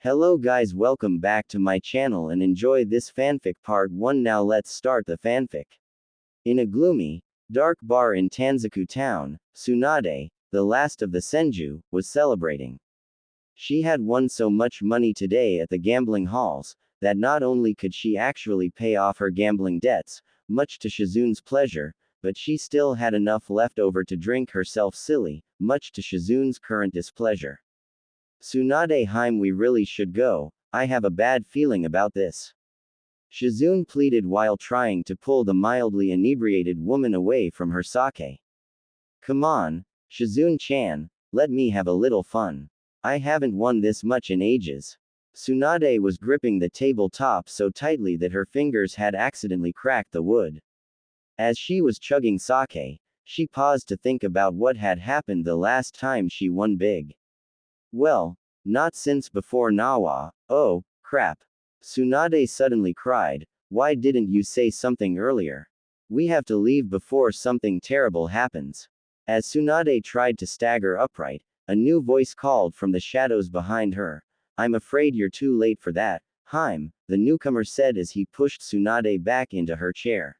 Hello guys, welcome back to my channel and enjoy this fanfic part 1. Now let's start the fanfic. In a gloomy, dark bar in Tanzaku town, Tsunade, the last of the Senju, was celebrating. She had won so much money today at the gambling halls, that not only could she actually pay off her gambling debts, much to Shizune's pleasure, but she still had enough left over to drink herself silly, much to Shizune's current displeasure. Tsunade Heim, we really should go, I have a bad feeling about this. Shizune pleaded while trying to pull the mildly inebriated woman away from her sake. Come on, Shizune-chan, let me have a little fun. I haven't won this much in ages. Tsunade was gripping the tabletop so tightly that her fingers had accidentally cracked the wood. As she was chugging sake, she paused to think about what had happened the last time she won big. Well, not since before Nawa. Oh, crap. Tsunade suddenly cried, why didn't you say something earlier? We have to leave before something terrible happens. As Tsunade tried to stagger upright, a new voice called from the shadows behind her. I'm afraid you're too late for that, Heim, the newcomer said as he pushed Tsunade back into her chair.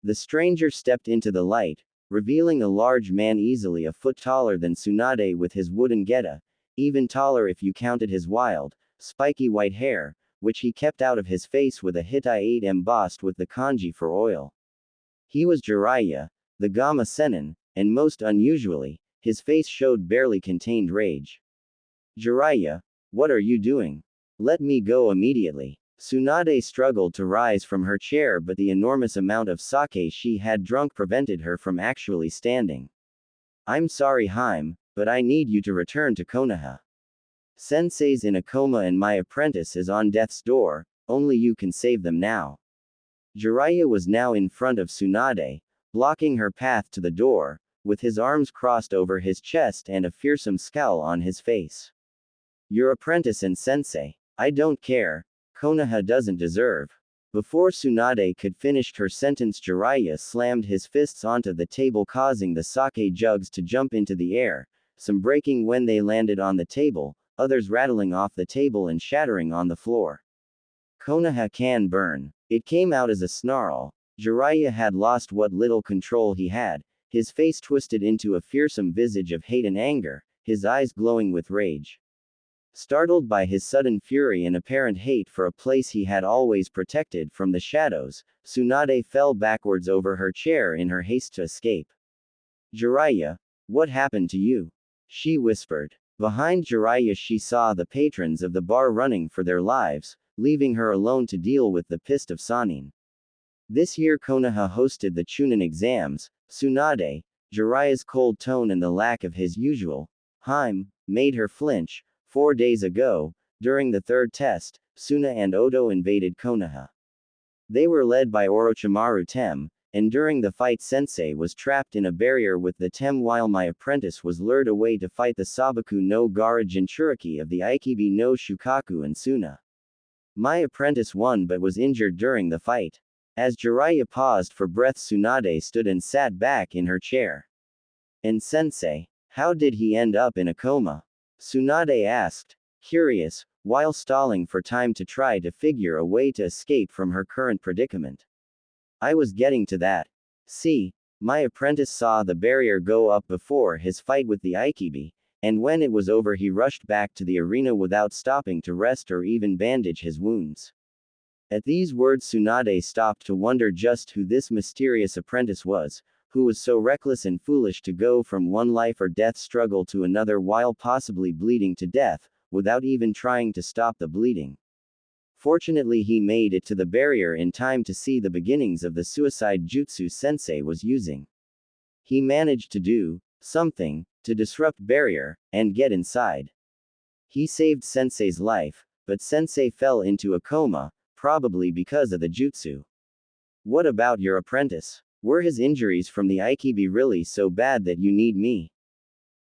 The stranger stepped into the light, revealing a large man easily a foot taller than Tsunade with his wooden geta, even taller if you counted his wild, spiky white hair, which he kept out of his face with a Hittite embossed with the kanji for oil. He was Jiraiya, the Gamma Sennin, and most unusually, his face showed barely contained rage. Jiraiya, what are you doing? Let me go immediately. Tsunade struggled to rise from her chair, but the enormous amount of sake she had drunk prevented her from actually standing. I'm sorry, Heim, but I need you to return to Konoha. Sensei's in a coma and my apprentice is on death's door, only you can save them now. Jiraiya was now in front of Tsunade, blocking her path to the door, with his arms crossed over his chest and a fearsome scowl on his face. Your apprentice and sensei. I don't care. Konoha doesn't deserve. Before Tsunade could finish her sentence, Jiraiya slammed his fists onto the table, causing the sake jugs to jump into the air, some breaking when they landed on the table, others rattling off the table and shattering on the floor. Konoha can burn. It came out as a snarl. Jiraiya had lost what little control he had, his face twisted into a fearsome visage of hate and anger, his eyes glowing with rage. Startled by his sudden fury and apparent hate for a place he had always protected from the shadows, Tsunade fell backwards over her chair in her haste to escape. Jiraiya, what happened to you? She whispered. Behind Jiraiya she saw the patrons of the bar running for their lives, leaving her alone to deal with the pissed of Sanin. This year Konoha hosted the Chunin exams. Tsunade, Jiraiya's cold tone and the lack of his usual Heim made her flinch. 4 days ago, during the third test, Suna and Oto invaded Konoha. They were led by Orochimaru Tem, and during the fight Sensei was trapped in a barrier with the Tem while my apprentice was lured away to fight the Sabaku no Gara Jinchuriki of the Aikibi no Shukaku and Suna. My apprentice won but was injured during the fight. As Jiraiya paused for breath, Tsunade stood and sat back in her chair. And Sensei, how did he end up in a coma? Tsunade asked, curious, while stalling for time to try to figure a way to escape from her current predicament. I was getting to that. See, my apprentice saw the barrier go up before his fight with the Aikibi, and when it was over he rushed back to the arena without stopping to rest or even bandage his wounds. At these words Tsunade stopped to wonder just who this mysterious apprentice was, who was so reckless and foolish to go from one life or death struggle to another while possibly bleeding to death, without even trying to stop the bleeding. Fortunately he made it to the barrier in time to see the beginnings of the suicide jutsu Sensei was using. He managed to do something to disrupt barrier and get inside. He saved Sensei's life, but Sensei fell into a coma, probably because of the jutsu. What about your apprentice? Were his injuries from the Aikibi really so bad that you need me?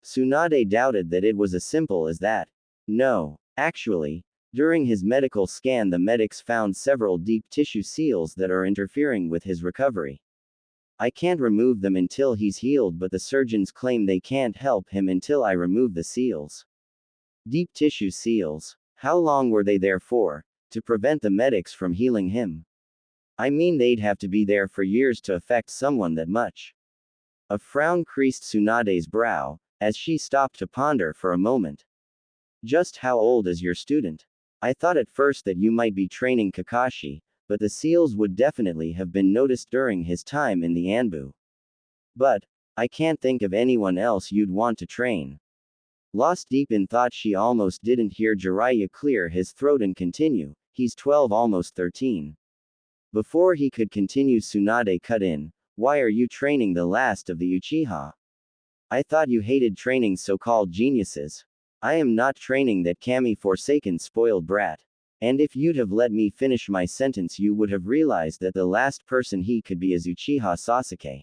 Tsunade doubted that it was as simple as that. No, actually, during his medical scan the medics found several deep tissue seals that are interfering with his recovery. I can't remove them until he's healed, but the surgeons claim they can't help him until I remove the seals. Deep tissue seals. How long were they there for? To prevent the medics from healing him. I mean, they'd have to be there for years to affect someone that much. A frown creased Tsunade's brow, as she stopped to ponder for a moment. Just how old is your student? I thought at first that you might be training Kakashi, but the seals would definitely have been noticed during his time in the Anbu. But, I can't think of anyone else you'd want to train. Lost deep in thought, she almost didn't hear Jiraiya clear his throat and continue. He's 12, almost 13. Before he could continue, Tsunade cut in. Why are you training the last of the Uchiha? I thought you hated training so-called geniuses. I am not training that Kami-forsaken spoiled brat. And if you'd have let me finish my sentence, you would have realized that the last person he could be is Uchiha Sasuke.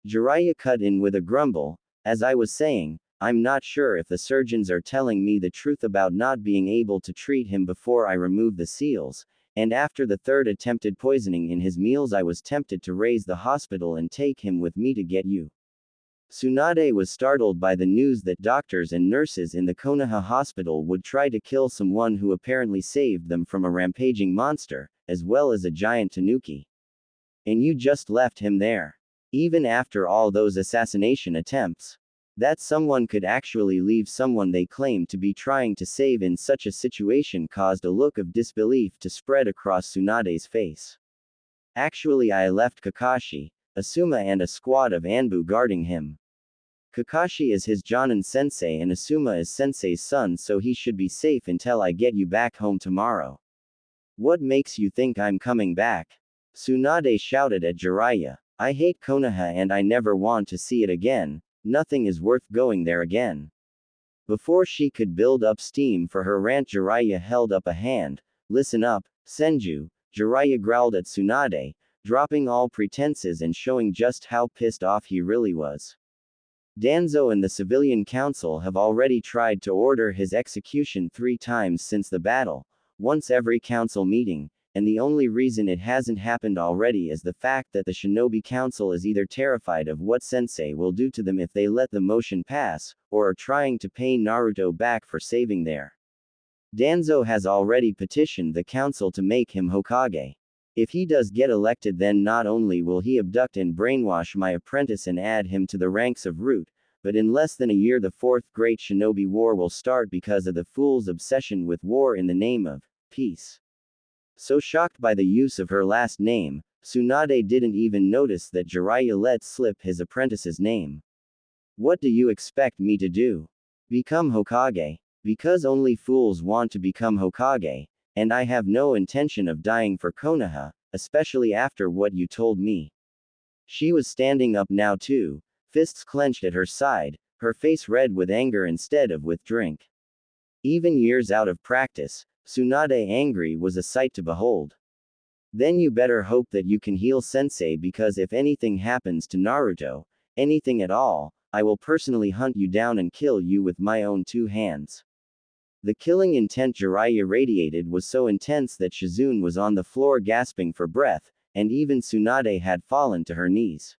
Jiraiya cut in with a grumble. As I was saying, I'm not sure if the surgeons are telling me the truth about not being able to treat him before I remove the seals, and after the third attempted poisoning in his meals I was tempted to raise the hospital and take him with me to get you. Tsunade was startled by the news that doctors and nurses in the Konoha hospital would try to kill someone who apparently saved them from a rampaging monster, as well as a giant tanuki. And you just left him there. Even after all those assassination attempts. That someone could actually leave someone they claimed to be trying to save in such a situation caused a look of disbelief to spread across Tsunade's face. Actually, I left Kakashi, Asuma and a squad of Anbu guarding him. Kakashi is his Jonin sensei and Asuma is sensei's son, so he should be safe until I get you back home tomorrow. What makes you think I'm coming back? Tsunade shouted at Jiraiya. I hate Konoha and I never want to see it again. Nothing is worth going there again. Before she could build up steam for her rant, Jiraiya held up a hand. Listen up, Senju, Jiraiya growled at Tsunade, dropping all pretenses and showing just how pissed off he really was. Danzo and the civilian council have already tried to order his execution 3 times since the battle, once every council meeting, and the only reason it hasn't happened already is the fact that the Shinobi Council is either terrified of what Sensei will do to them if they let the motion pass, or are trying to pay Naruto back for saving their. Danzo has already petitioned the council to make him Hokage. If he does get elected, then not only will he abduct and brainwash my apprentice and add him to the ranks of Root, but in less than a year the 4th Great Shinobi War will start because of the fool's obsession with war in the name of peace. So shocked by the use of her last name, Tsunade didn't even notice that Jiraiya let slip his apprentice's name. What do you expect me to do? Become Hokage? Because only fools want to become Hokage, and I have no intention of dying for Konoha, especially after what you told me. She was standing up now too, fists clenched at her side, her face red with anger instead of with drink. Even years out of practice, Tsunade angry was a sight to behold. Then you better hope that you can heal Sensei, because if anything happens to Naruto, anything at all, I will personally hunt you down and kill you with my own 2 hands. The killing intent Jiraiya radiated was so intense that Shizune was on the floor gasping for breath, and even Tsunade had fallen to her knees.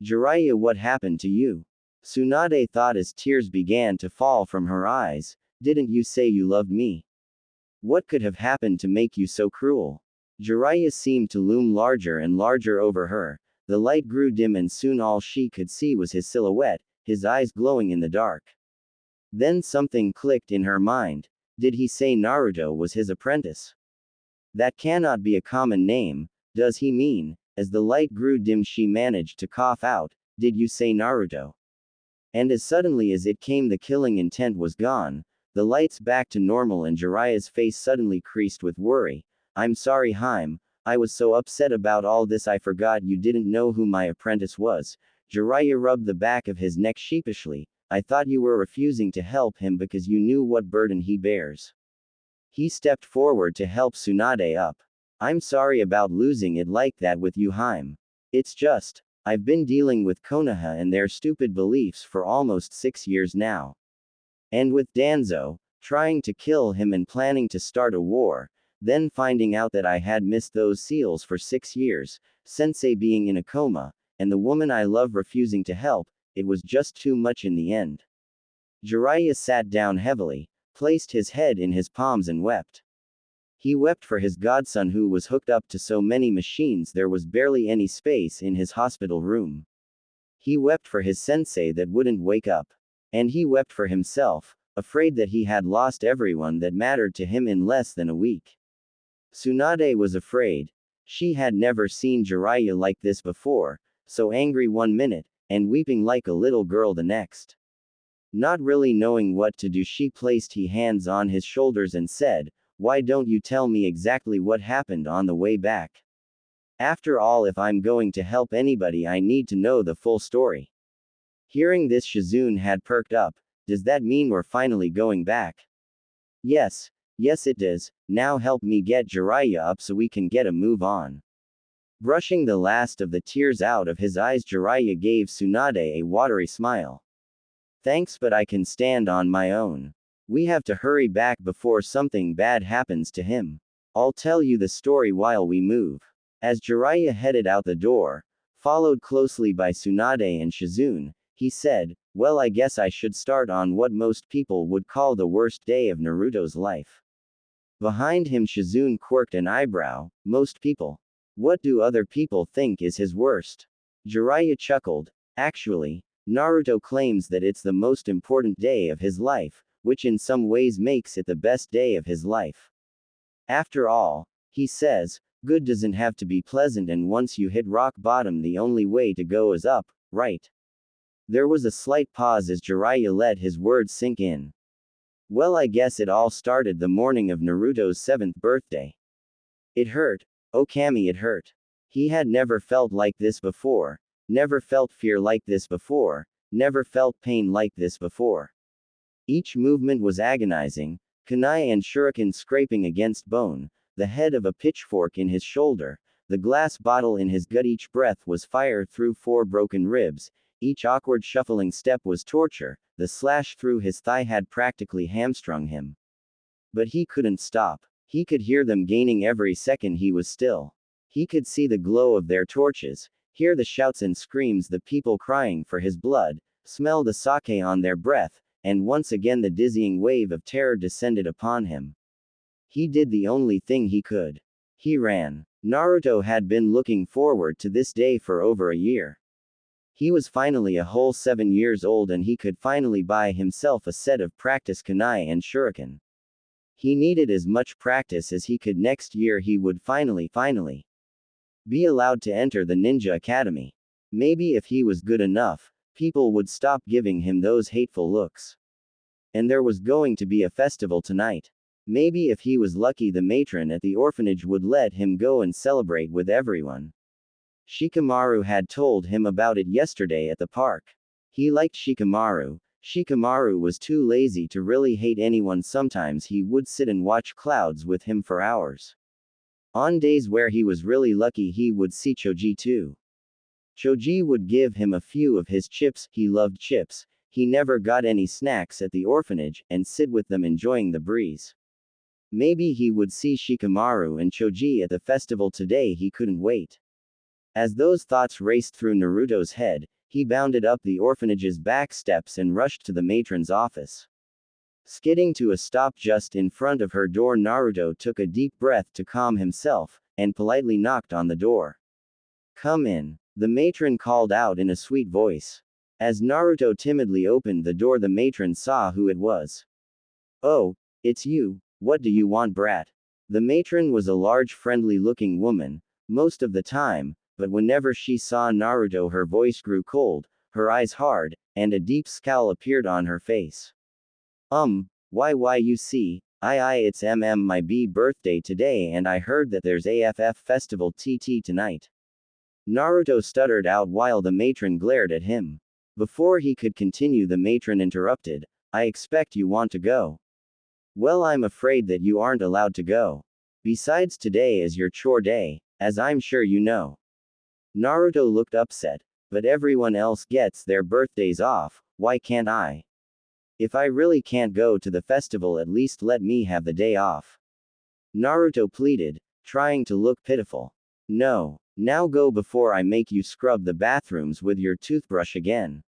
Jiraiya, what happened to you? Tsunade thought as tears began to fall from her eyes. Didn't you say you loved me? What could have happened to make you so cruel? Jiraiya seemed to loom larger and larger over her. The light grew dim and soon all she could see was his silhouette, his eyes glowing in the dark. Then something clicked in her mind. Did he say Naruto was his apprentice? That cannot be a common name. Does he mean? As the light grew dim she managed to cough out, did you say Naruto? And as suddenly as it came the killing intent was gone, the lights back to normal and Jiraiya's face suddenly creased with worry. I'm sorry, Haim, I was so upset about all this I forgot you didn't know who my apprentice was. Jiraiya rubbed the back of his neck sheepishly. I thought you were refusing to help him because you knew what burden he bears. He stepped forward to help Tsunade up. I'm sorry about losing it like that with you, Haim. It's just, I've been dealing with Konoha and their stupid beliefs for almost 6 years now. And with Danzo, trying to kill him and planning to start a war, then finding out that I had missed those seals for 6 years, Sensei being in a coma, and the woman I love refusing to help, it was just too much in the end. Jiraiya sat down heavily. placed his head in his palms and wept. He wept for his godson who was hooked up to so many machines there was barely any space in his hospital room. He wept for his sensei that wouldn't wake up. And he wept for himself, afraid that he had lost everyone that mattered to him in less than a week. Tsunade was afraid. She had never seen Jiraiya like this before, so angry one minute, and weeping like a little girl the next. Not really knowing what to do, she placed her hands on his shoulders and said, "Why don't you tell me exactly what happened on the way back? After all, if I'm going to help anybody, I need to know the full story." Hearing this, Shizune had perked up. "Does that mean we're finally going back?" "Yes, yes it does. Now help me get Jiraiya up so we can get a move on." Brushing the last of the tears out of his eyes, Jiraiya gave Tsunade a watery smile. "Thanks, but I can stand on my own. We have to hurry back before something bad happens to him. I'll tell you the story while we move." As Jiraiya headed out the door, followed closely by Tsunade and Shizune, he said, "Well, I guess I should start on what most people would call the worst day of Naruto's life." Behind him, Shizune quirked an eyebrow. "Most people? What do other people think is his worst?" Jiraiya chuckled. "Actually, Naruto claims that it's the most important day of his life, which in some ways makes it the best day of his life. After all, he says, good doesn't have to be pleasant, and once you hit rock bottom, the only way to go is up, right?" There was a slight pause as Jiraiya let his words sink in. "Well, I guess it all started the morning of Naruto's 7th birthday. It hurt. Oh Kami, it hurt. He had never felt like this before, never felt fear like this before, never felt pain like this before. Each movement was agonizing, kunai and shuriken scraping against bone, the head of a pitchfork in his shoulder, the glass bottle in his gut. Each breath was fire through 4 broken ribs, each awkward shuffling step was torture, the slash through his thigh had practically hamstrung him. But he couldn't stop. He could hear them gaining every second he was still. He could see the glow of their torches, hear the shouts and screams, the people crying for his blood, smell the sake on their breath, and once again the dizzying wave of terror descended upon him. He did the only thing he could. He ran. Naruto had been looking forward to this day for over a year. He was finally a whole 7 years old and he could finally buy himself a set of practice kunai and shuriken. He needed as much practice as he could. Next year he would finally be allowed to enter the ninja academy. Maybe if he was good enough, people would stop giving him those hateful looks. And there was going to be a festival tonight. Maybe if he was lucky, the matron at the orphanage would let him go and celebrate with everyone. Shikamaru had told him about it yesterday at the park. He liked Shikamaru. Shikamaru was too lazy to really hate anyone. Sometimes he would sit and watch clouds with him for hours. On days where he was really lucky, he would see Choji too. Choji would give him a few of his chips. He loved chips. He never got any snacks at the orphanage, and sit with them enjoying the breeze. Maybe he would see Shikamaru and Choji at the festival today. He couldn't wait. As those thoughts raced through Naruto's head, he bounded up the orphanage's back steps and rushed to the matron's office. Skidding to a stop just in front of her door, Naruto took a deep breath to calm himself, and politely knocked on the door. "Come in," the matron called out in a sweet voice. As Naruto timidly opened the door, the matron saw who it was. "Oh, it's you. What do you want, brat?" The matron was a large, friendly-looking woman, most of the time, but whenever she saw Naruto her voice grew cold, her eyes hard, and a deep scowl appeared on her face. Why you see, it's my birthday today and I heard that there's AFF festival TT tonight." Naruto stuttered out while the matron glared at him. Before he could continue, the matron interrupted, "I expect you want to go." "Well, I'm afraid that you aren't allowed to go. Besides, today is your chore day, as I'm sure you know." Naruto looked upset. "But everyone else gets their birthdays off, why can't I? If I really can't go to the festival, at least let me have the day off." Naruto pleaded, trying to look pitiful. "No, now go before I make you scrub the bathrooms with your toothbrush again."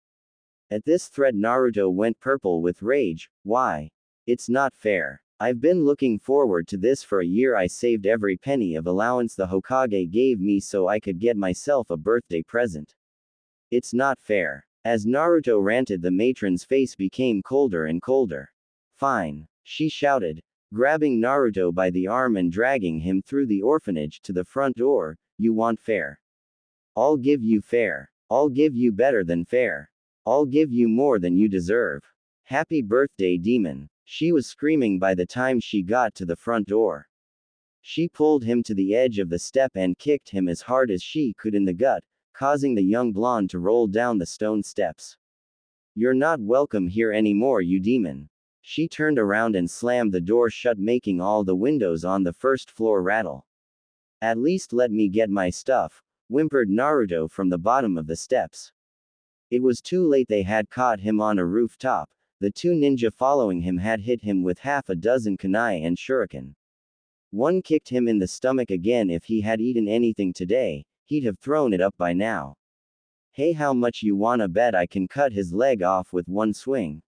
At this threat, Naruto went purple with rage. "Why? It's not fair. I've been looking forward to this for a year. I saved every penny of allowance the Hokage gave me so I could get myself a birthday present. It's not fair. As Naruto ranted, the matron's face became colder and colder. Fine, she shouted, grabbing Naruto by the arm and dragging him through the orphanage to the front door. You want fair? I'll give you fair. I'll give you better than fair. I'll give you more than you deserve. Happy birthday, demon. She was screaming by the time she got to the front door. She pulled him to the edge of the step and kicked him as hard as she could in the gut, causing the young blonde to roll down the stone steps. You're not welcome here anymore, you demon. She turned around and slammed the door shut, making all the windows on the first floor rattle. At least let me get my stuff, whimpered Naruto from the bottom of the steps. It was too late. They had caught him on a rooftop. The two ninja following him had hit him with half a dozen kunai and shuriken. One kicked him in the stomach again. If he had eaten anything today, he'd have thrown it up by now. Hey, how much you wanna bet I can cut his leg off with one swing?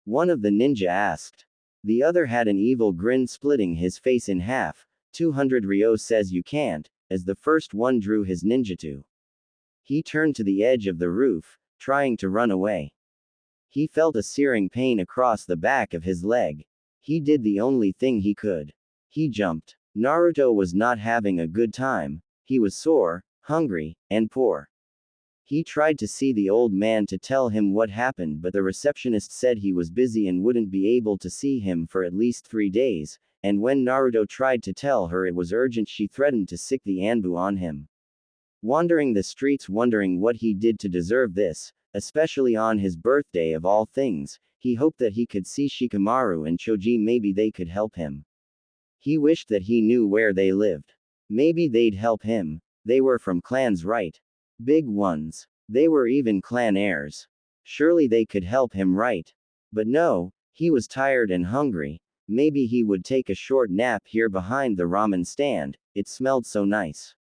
One of the ninja asked. The other had an evil grin, splitting his face in half. 200 Ryo says you can't, as the first one drew his ninjutsu. He turned to the edge of the roof, trying to run away. He felt a searing pain across the back of his leg. He did the only thing he could. He jumped. Naruto was not having a good time. He was sore, hungry, and poor. He tried to see the old man to tell him what happened, but the receptionist said he was busy and wouldn't be able to see him for at least 3 days, and when Naruto tried to tell her it was urgent, she threatened to sick the Anbu on him. Wandering the streets wondering what he did to deserve this, especially on his birthday of all things, he hoped that he could see Shikamaru and Choji. Maybe they could help him. He wished that he knew where they lived. Maybe they'd help him. They were from clans, right? Big ones. They were even clan heirs. Surely they could help him, right? But no, he was tired and hungry. Maybe he would take a short nap here behind the ramen stand. It smelled so nice.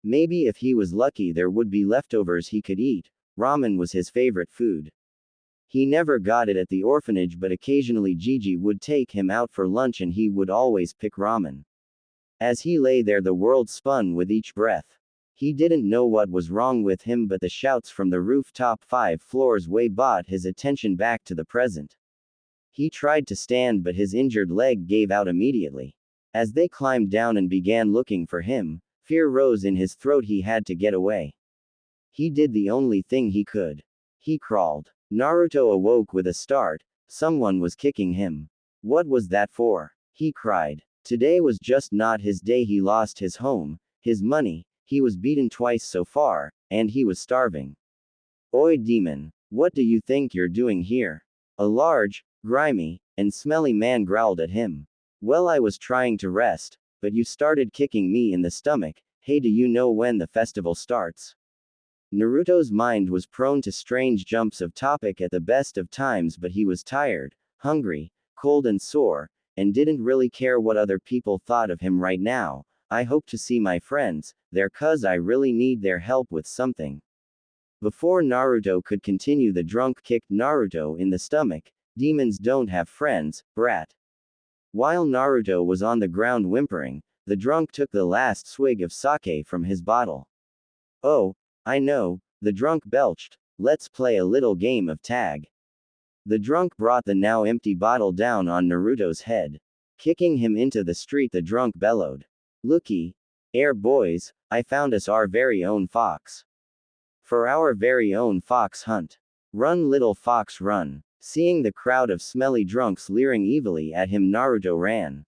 Maybe if he was lucky there would be leftovers he could eat. Ramen was his favorite food. He never got it at the orphanage, but occasionally Gigi would take him out for lunch and he would always pick ramen. As he lay there, the world spun with each breath. He didn't know what was wrong with him, but the shouts from the rooftop 5 floors away brought his attention back to the present. He tried to stand, but his injured leg gave out immediately. As they climbed down and began looking for him, fear rose in his throat. He had to get away. He did the only thing he could. He crawled. Naruto awoke with a start. Someone was kicking him. What was that for? He cried. Today was just not his day. He lost his home, his money, he was beaten twice so far, and he was starving. Oi, demon, what do you think you're doing here? A large, grimy, and smelly man growled at him. Well, I was trying to rest, but you started kicking me in the stomach. Hey, do you know when the festival starts? Naruto's mind was prone to strange jumps of topic at the best of times, but he was tired, hungry, cold and sore, and didn't really care what other people thought of him right now. I hope to see my friends there, cuz I really need their help with something. Before Naruto could continue, the drunk kicked Naruto in the stomach. Demons don't have friends, brat. While Naruto was on the ground whimpering, the drunk took the last swig of sake from his bottle. Oh, I know, the drunk belched. Let's play a little game of tag. The drunk brought the now empty bottle down on Naruto's head. Kicking him into the street, the drunk bellowed. Looky, boys, I found us our very own fox. For our very own fox hunt. Run, little fox, run. Seeing the crowd of smelly drunks leering evilly at him, Naruto ran.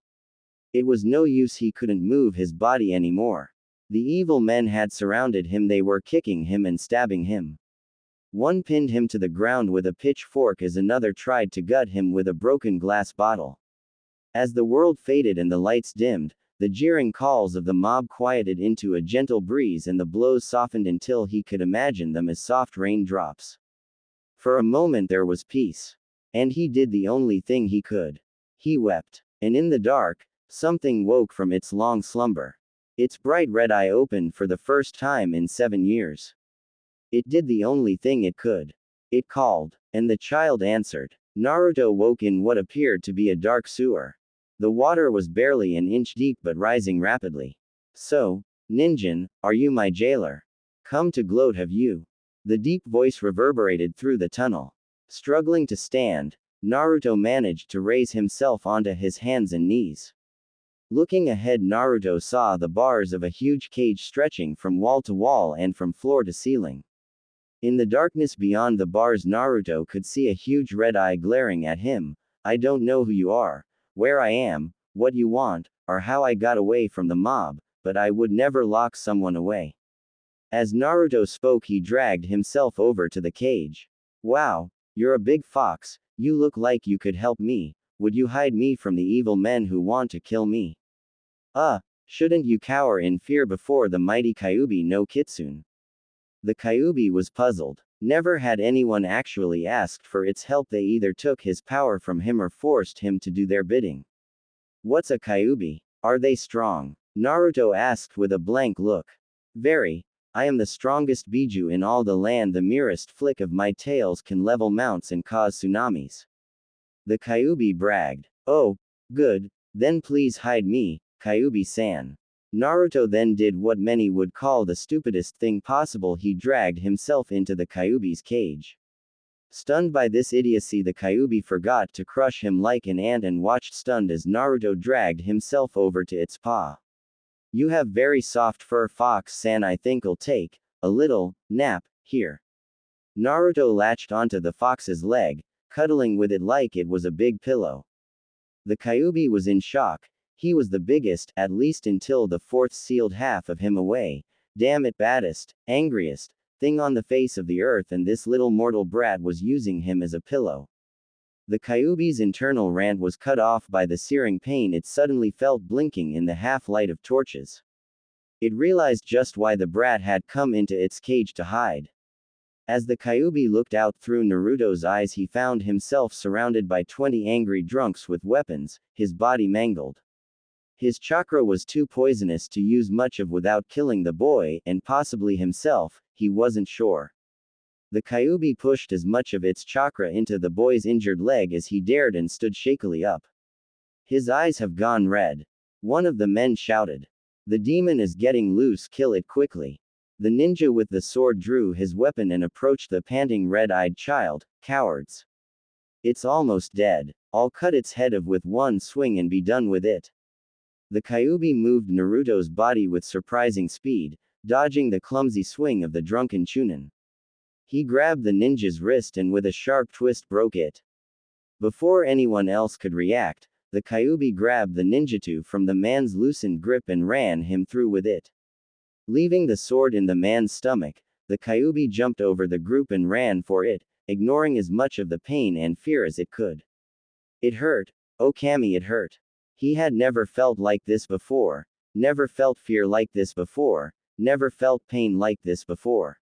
It was no use, he couldn't move his body anymore. The evil men had surrounded him. They were kicking him and stabbing him. One pinned him to the ground with a pitchfork as another tried to gut him with a broken glass bottle. As the world faded and the lights dimmed, the jeering calls of the mob quieted into a gentle breeze and the blows softened until he could imagine them as soft raindrops. For a moment there was peace. And he did the only thing he could. He wept. And in the dark, something woke from its long slumber. Its bright red eye opened for the first time in 7 years. It did the only thing it could. It called. And the child answered. Naruto woke in what appeared to be a dark sewer. The water was barely an inch deep but rising rapidly. So, Ninjin, are you my jailer? Come to gloat have you? The deep voice reverberated through the tunnel. Struggling to stand, Naruto managed to raise himself onto his hands and knees. Looking ahead, Naruto saw the bars of a huge cage stretching from wall to wall and from floor to ceiling. In the darkness beyond the bars, Naruto could see a huge red eye glaring at him. I don't know who you are, where I am, what you want, or how I got away from the mob, but I would never lock someone away. As Naruto spoke, he dragged himself over to the cage. Wow, you're a big fox, you look like you could help me. Would you hide me from the evil men who want to kill me? Shouldn't you cower in fear before the mighty Kyuubi no Kitsune? The Kyuubi was puzzled. Never had anyone actually asked for its help. They either took his power from him or forced him to do their bidding. What's a Kyuubi? Are they strong? Naruto asked with a blank look. Very. I am the strongest Biju in all the land. The merest flick of my tails can level mounts and cause tsunamis. The Kyuubi bragged. Oh, good, then please hide me, Kyuubi-san. Naruto then did what many would call the stupidest thing possible. He dragged himself into the Kyuubi's cage. Stunned by this idiocy, the Kyuubi forgot to crush him like an ant and watched stunned as Naruto dragged himself over to its paw. You have very soft fur, Fox-san. I think I'll take a little nap here. Naruto latched onto the fox's leg, cuddling with it like it was a big pillow. The Kyuubi was in shock. He was the biggest, at least until the fourth sealed half of him away. Damn it, baddest, angriest thing on the face of the earth, and this little mortal brat was using him as a pillow. The Kyuubi's internal rant was cut off by the searing pain it suddenly felt blinking in the half-light of torches. It realized just why the brat had come into its cage to hide. As the Kyuubi looked out through Naruto's eyes, he found himself surrounded by 20 angry drunks with weapons, his body mangled. His chakra was too poisonous to use much of without killing the boy, and possibly himself, he wasn't sure. The Kyuubi pushed as much of its chakra into the boy's injured leg as he dared and stood shakily up. His eyes have gone red. One of the men shouted. The demon is getting loose, kill it quickly. The ninja with the sword drew his weapon and approached the panting red-eyed child. Cowards. It's almost dead. I'll cut its head off with one swing and be done with it. The Kyuubi moved Naruto's body with surprising speed, dodging the clumsy swing of the drunken Chunin. He grabbed the ninja's wrist and with a sharp twist broke it. Before anyone else could react, the Kyuubi grabbed the ninjutsu from the man's loosened grip and ran him through with it. Leaving the sword in the man's stomach, the Kyuubi jumped over the group and ran for it, ignoring as much of the pain and fear as it could. It hurt. Oh Kami, it hurt. He had never felt like this before, never felt fear like this before, never felt pain like this before.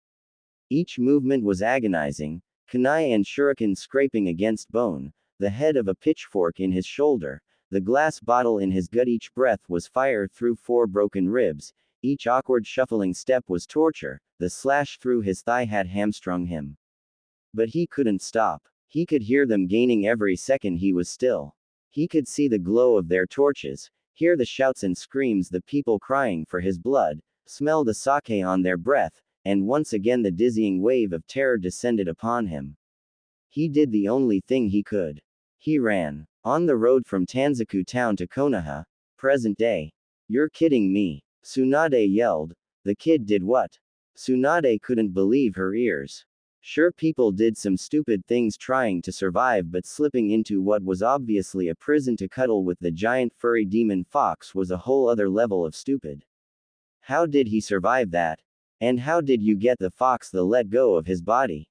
Each movement was agonizing, kunai and shuriken scraping against bone, the head of a pitchfork in his shoulder, the glass bottle in his gut. Each breath was fire through 4 broken ribs, each awkward shuffling step was torture, the slash through his thigh had hamstrung him. But he couldn't stop. He could hear them gaining every second he was still. He could see the glow of their torches, hear the shouts and screams, the people crying for his blood, smell the sake on their breath, and once again the dizzying wave of terror descended upon him. He did the only thing he could. He ran. On the road from Tanzaku town to Konoha, present day. You're kidding me. Tsunade yelled. The kid did what? Tsunade couldn't believe her ears. Sure, people did some stupid things trying to survive, but slipping into what was obviously a prison to cuddle with the giant furry demon fox was a whole other level of stupid. How did he survive that? And how did you get the fox to let go of his body?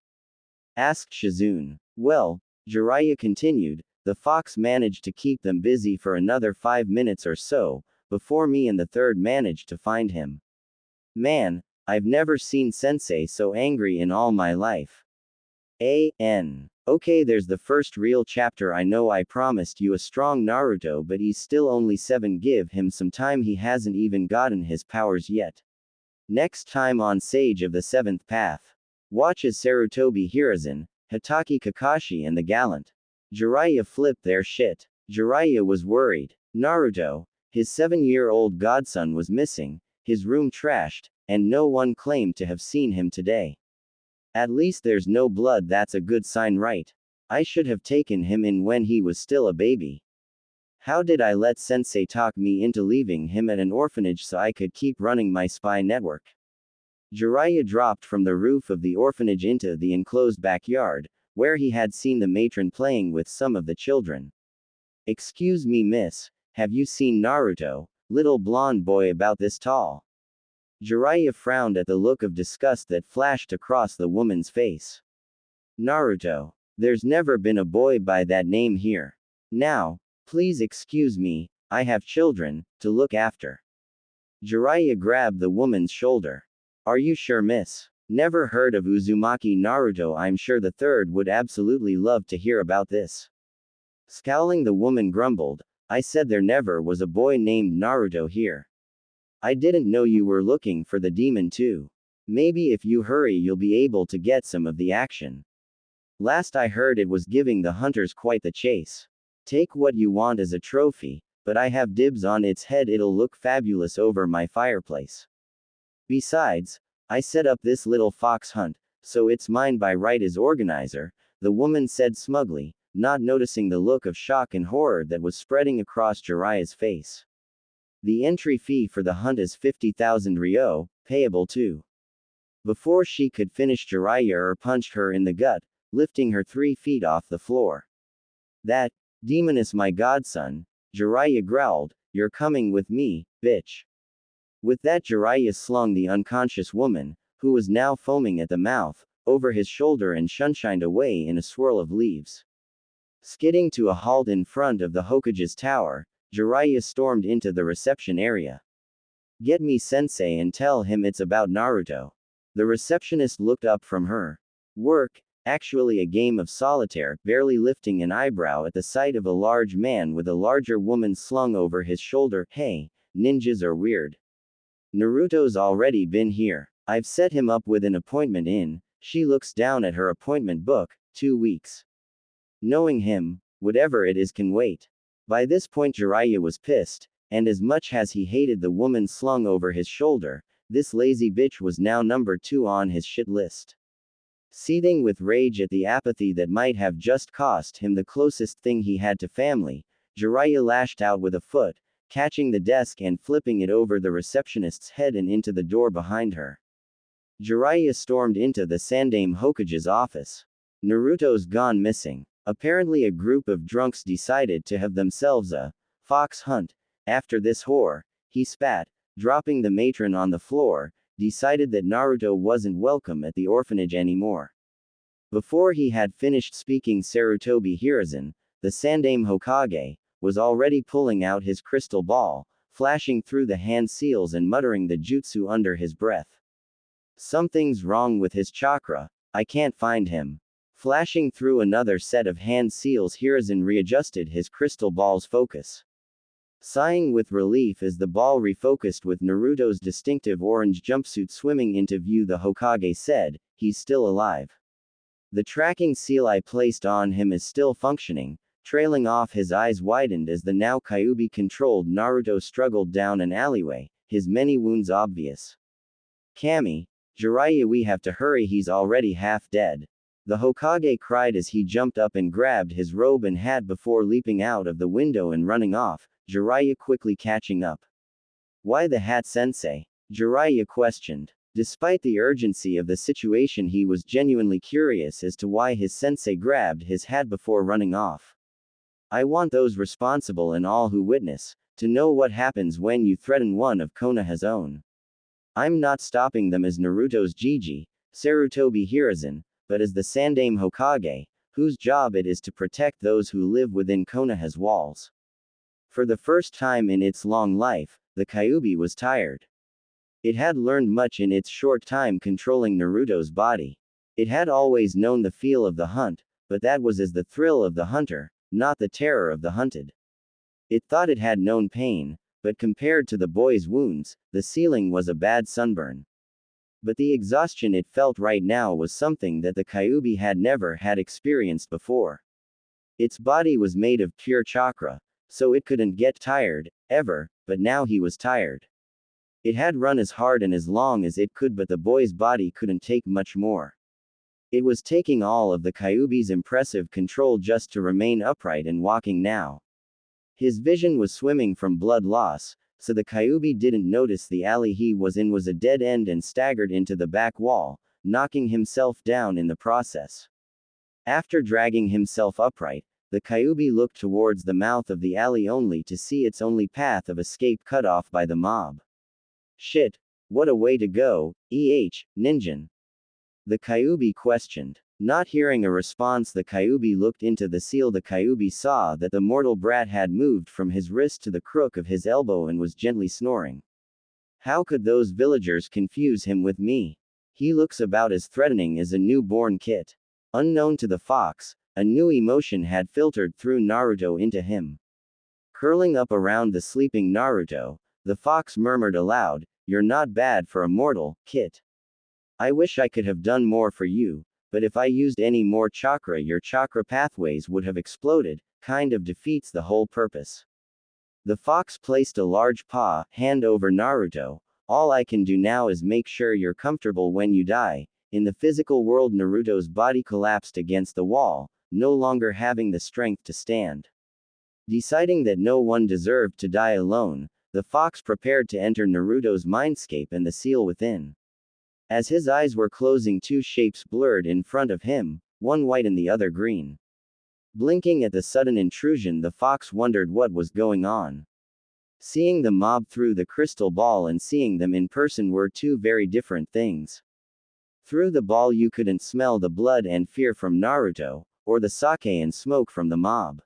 Asked Shizune. Well, Jiraiya continued, the fox managed to keep them busy for another 5 minutes or so, before me and the third managed to find him. Man, I've never seen Sensei so angry in all my life. Okay, there's the first real chapter. I know I promised you a strong Naruto, but he's still only 7. Give him some time, he hasn't even gotten his powers yet. Next time on Sage of the Seventh Path. Watch as Sarutobi Hiruzen, Hitaki Kakashi and the gallant Jiraiya flipped their shit. Jiraiya was worried. Naruto, his 7-year-old godson, was missing, his room trashed, and no one claimed to have seen him today. At least there's no blood, that's a good sign, right? I should have taken him in when he was still a baby. How did I let Sensei talk me into leaving him at an orphanage so I could keep running my spy network? Jiraiya dropped from the roof of the orphanage into the enclosed backyard, where he had seen the matron playing with some of the children. Excuse me, miss, have you seen Naruto, little blonde boy about this tall? Jiraiya frowned at the look of disgust that flashed across the woman's face. Naruto. There's never been a boy by that name here. Now, please excuse me, I have children to look after. Jiraiya grabbed the woman's shoulder. Are you sure, miss? Never heard of Uzumaki Naruto. I'm sure the third would absolutely love to hear about this. Scowling, the woman grumbled, I said there never was a boy named Naruto here. I didn't know you were looking for the demon too. Maybe if you hurry you'll be able to get some of the action. Last I heard it was giving the hunters quite the chase. Take what you want as a trophy, but I have dibs on its head, it'll look fabulous over my fireplace. Besides, I set up this little fox hunt, so it's mine by right as organizer, the woman said smugly, not noticing the look of shock and horror that was spreading across Jiraiya's face. The entry fee for the hunt is 50,000 ryo, payable too. Before she could finish, Jiraiya punched her in the gut, lifting her 3 feet off the floor. That demon is my godson, Jiraiya growled, you're coming with me, bitch. With that, Jiraiya slung the unconscious woman, who was now foaming at the mouth, over his shoulder and shunshined away in a swirl of leaves. Skidding to a halt in front of the Hokage's tower, Jiraiya stormed into the reception area. Get me Sensei and tell him it's about Naruto. The receptionist looked up from her work, actually a game of solitaire, barely lifting an eyebrow at the sight of a large man with a larger woman slung over his shoulder. Hey, ninjas are weird. Naruto's already been here. I've set him up with an appointment in, she looks down at her appointment book, 2 weeks. Knowing him, whatever it is can wait. By this point Jiraiya was pissed, and as much as he hated the woman slung over his shoulder, this lazy bitch was now number 2 on his shit list. Seething with rage at the apathy that might have just cost him the closest thing he had to family, Jiraiya lashed out with a foot, catching the desk and flipping it over the receptionist's head and into the door behind her. Jiraiya stormed into the Sandaime Hokage's office. Naruto's gone missing. Apparently a group of drunks decided to have themselves a fox hunt. After this whore, he spat, dropping the matron on the floor, decided that Naruto wasn't welcome at the orphanage anymore. Before he had finished speaking, Sarutobi Hiruzen, the Sandaime Hokage, was already pulling out his crystal ball, flashing through the hand seals and muttering the jutsu under his breath. Something's wrong with his chakra, I can't find him. Flashing through another set of hand seals, Hiruzen readjusted his crystal ball's focus. Sighing with relief as the ball refocused with Naruto's distinctive orange jumpsuit swimming into view, the Hokage said, he's still alive. The tracking seal I placed on him is still functioning. Trailing off, his eyes widened as the now Kyuubi-controlled Naruto struggled down an alleyway, his many wounds obvious. Kami, Jiraiya, we have to hurry, he's already half dead. The Hokage cried as he jumped up and grabbed his robe and hat before leaping out of the window and running off, Jiraiya quickly catching up. Why the hat, sensei? Jiraiya questioned. Despite the urgency of the situation, he was genuinely curious as to why his sensei grabbed his hat before running off. I want those responsible and all who witness, to know what happens when you threaten one of Konoha's own. I'm not stopping them as Naruto's Jiji, Sarutobi Hiruzen, but as the Sandaime Hokage, whose job it is to protect those who live within Konoha's walls. For the first time in its long life, the Kyuubi was tired. It had learned much in its short time controlling Naruto's body. It had always known the feel of the hunt, but that was as the thrill of the hunter, not the terror of the hunted. It thought it had known pain, but compared to the boy's wounds, the ceiling was a bad sunburn. But the exhaustion it felt right now was something that the Kyuubi had never had experienced before. Its body was made of pure chakra, so it couldn't get tired, ever, but now he was tired. It had run as hard and as long as it could, but the boy's body couldn't take much more. It was taking all of the Kyuubi's impressive control just to remain upright and walking now. His vision was swimming from blood loss, so the Kyuubi didn't notice the alley he was in was a dead end and staggered into the back wall, knocking himself down in the process. After dragging himself upright, the Kyuubi looked towards the mouth of the alley only to see its only path of escape cut off by the mob. Shit. What a way to go, ninjan. The Kyuubi questioned. Not hearing a response, the Kyuubi looked into the seal. The Kyuubi saw that the mortal brat had moved from his wrist to the crook of his elbow and was gently snoring. How could those villagers confuse him with me? He looks about as threatening as a newborn kit. Unknown to the fox, a new emotion had filtered through Naruto into him. Curling up around the sleeping Naruto, the fox murmured aloud, "You're not bad for a mortal, Kit. I wish I could have done more for you, but if I used any more chakra, your chakra pathways would have exploded, kind of defeats the whole purpose." The fox placed a large hand over Naruto. "All I can do now is make sure you're comfortable when you die." In the physical world, Naruto's body collapsed against the wall, no longer having the strength to stand. Deciding that no one deserved to die alone, the fox prepared to enter Naruto's mindscape and the seal within. As his eyes were closing, two shapes blurred in front of him, one white and the other green. Blinking at the sudden intrusion, the fox wondered what was going on. Seeing the mob through the crystal ball and seeing them in person were two very different things. Through the ball you couldn't smell the blood and fear from Naruto, or the sake and smoke from the mob.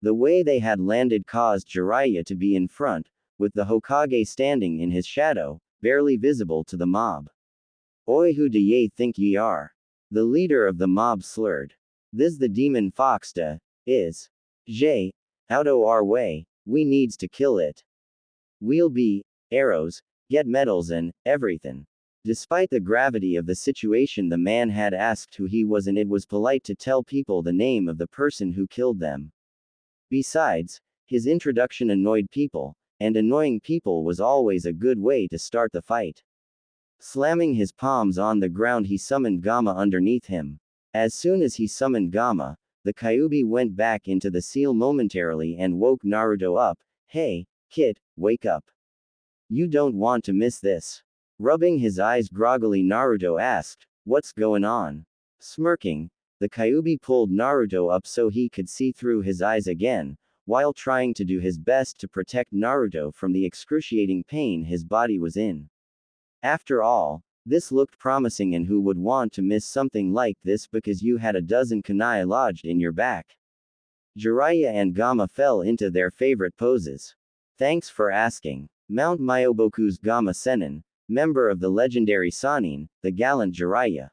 The way they had landed caused Jiraiya to be in front, with the Hokage standing in his shadow, barely visible to the mob. "Oi, who do ye think ye are?" The leader of the mob slurred. "This the demon fox is. Jay, out o' our way, we needs to kill it. We'll be arrows, get medals and everything." Despite the gravity of the situation, the man had asked who he was, and it was polite to tell people the name of the person who killed them. Besides, his introduction annoyed people, and annoying people was always a good way to start the fight. Slamming his palms on the ground, he summoned Gamma underneath him. As soon as he summoned Gamma, the Kyuubi went back into the seal momentarily and woke Naruto up. "Hey, kid, wake up. You don't want to miss this." Rubbing his eyes groggily, Naruto asked, "What's going on?" Smirking, the Kyuubi pulled Naruto up so he could see through his eyes again, while trying to do his best to protect Naruto from the excruciating pain his body was in. After all, this looked promising, and who would want to miss something like this because you had a dozen kunai lodged in your back? Jiraiya and Gamma fell into their favorite poses. "Thanks for asking." Mount Myoboku's Gamma Sennin, member of the legendary Sannin, the gallant Jiraiya.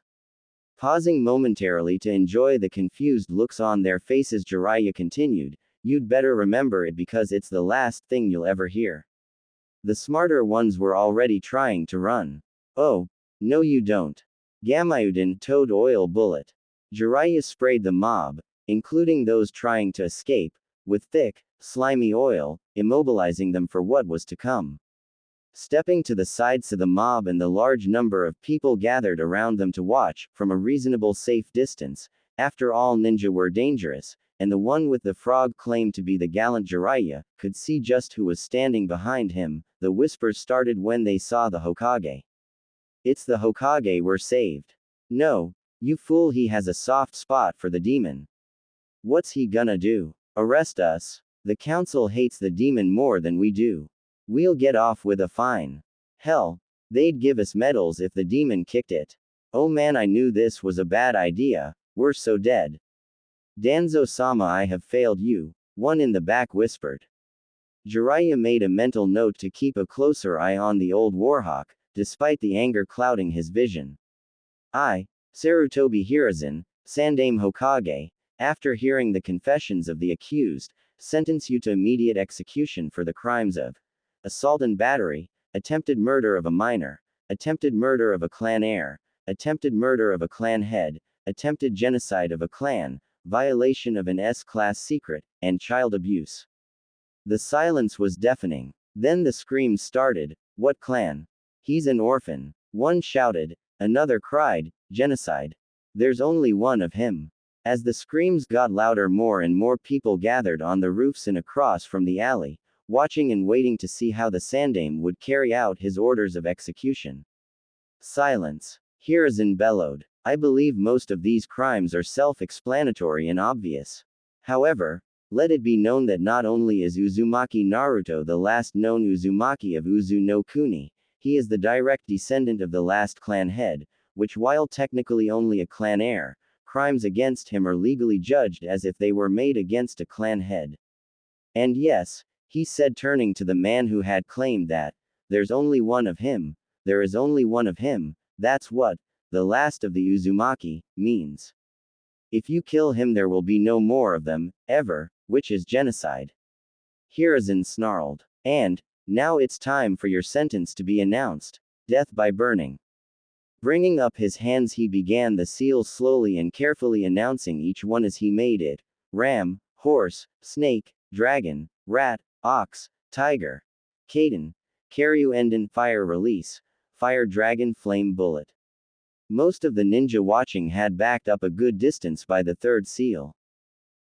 Pausing momentarily to enjoy the confused looks on their faces, Jiraiya continued, "You'd better remember it because it's the last thing you'll ever hear. The smarter ones were already trying to run." "Oh, no you don't." Gamayuden toad oil bullet. Jiraiya sprayed the mob, including those trying to escape, with thick, slimy oil, immobilizing them for what was to come. Stepping to the sides to the mob and the large number of people gathered around them to watch, from a reasonable safe distance. After all, ninja were dangerous, and the one with the frog claimed to be the gallant Jiraiya, could see just who was standing behind him. The whispers started when they saw the Hokage. "It's the Hokage, we're saved." "No, you fool, he has a soft spot for the demon." "What's he gonna do? Arrest us?" "The council hates the demon more than we do. We'll get off with a fine." "Hell, they'd give us medals if the demon kicked it." "Oh man, I knew this was a bad idea, we're so dead." "Danzo-sama, I have failed you," one in the back whispered. Jiraiya made a mental note to keep a closer eye on the old warhawk, despite the anger clouding his vision. "I, Sarutobi Hiruzen, Sandaime Hokage, after hearing the confessions of the accused, sentence you to immediate execution for the crimes of assault and battery, attempted murder of a minor, attempted murder of a clan heir, attempted murder of a clan head, attempted genocide of a clan, violation of an S-class secret, and child abuse. The silence was deafening. Then the screams started. What clan? He's an orphan. One shouted. Another cried, genocide. There's only one of him. As the screams got louder, more and more people gathered on the roofs and across from the alley, watching and waiting to see how the Sandaime would carry out his orders of execution. Silence. Hiruzen bellowed. I believe most of these crimes are self-explanatory and obvious. However, let it be known that not only is Uzumaki Naruto the last known Uzumaki of Uzu no Kuni, he is the direct descendant of the last clan head, which, while technically only a clan heir, crimes against him are legally judged as if they were made against a clan head. And yes, he said, turning to the man who had claimed that, there's only one of him, there is only one of him, that's what, the last of the Uzumaki, means. If you kill him there will be no more of them, ever, which is genocide. Hiruzen snarled. And, now it's time for your sentence to be announced. Death by burning. Bringing up his hands he began the seals slowly and carefully, announcing each one as he made it. Ram, horse, snake, dragon, rat, ox, tiger. Kaden. Karyuenden fire release. Fire dragon flame bullet. Most of the ninja watching had backed up a good distance by the third seal.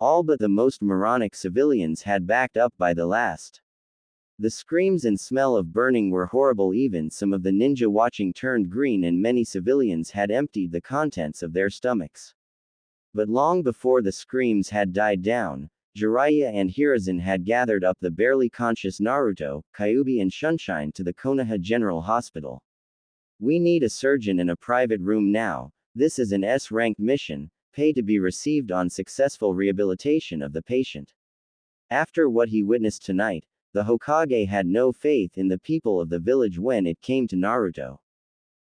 All but the most moronic civilians had backed up by the last. The screams and smell of burning were horrible. Even some of the ninja watching turned green, and many civilians had emptied the contents of their stomachs. But long before the screams had died down, Jiraiya and Hiruzen had gathered up the barely conscious Naruto, Kyuubi and Sunshine to the Konoha General Hospital. We need a surgeon in a private room now. This is an S-ranked mission, pay to be received on successful rehabilitation of the patient. After what he witnessed tonight, the Hokage had no faith in the people of the village when it came to Naruto.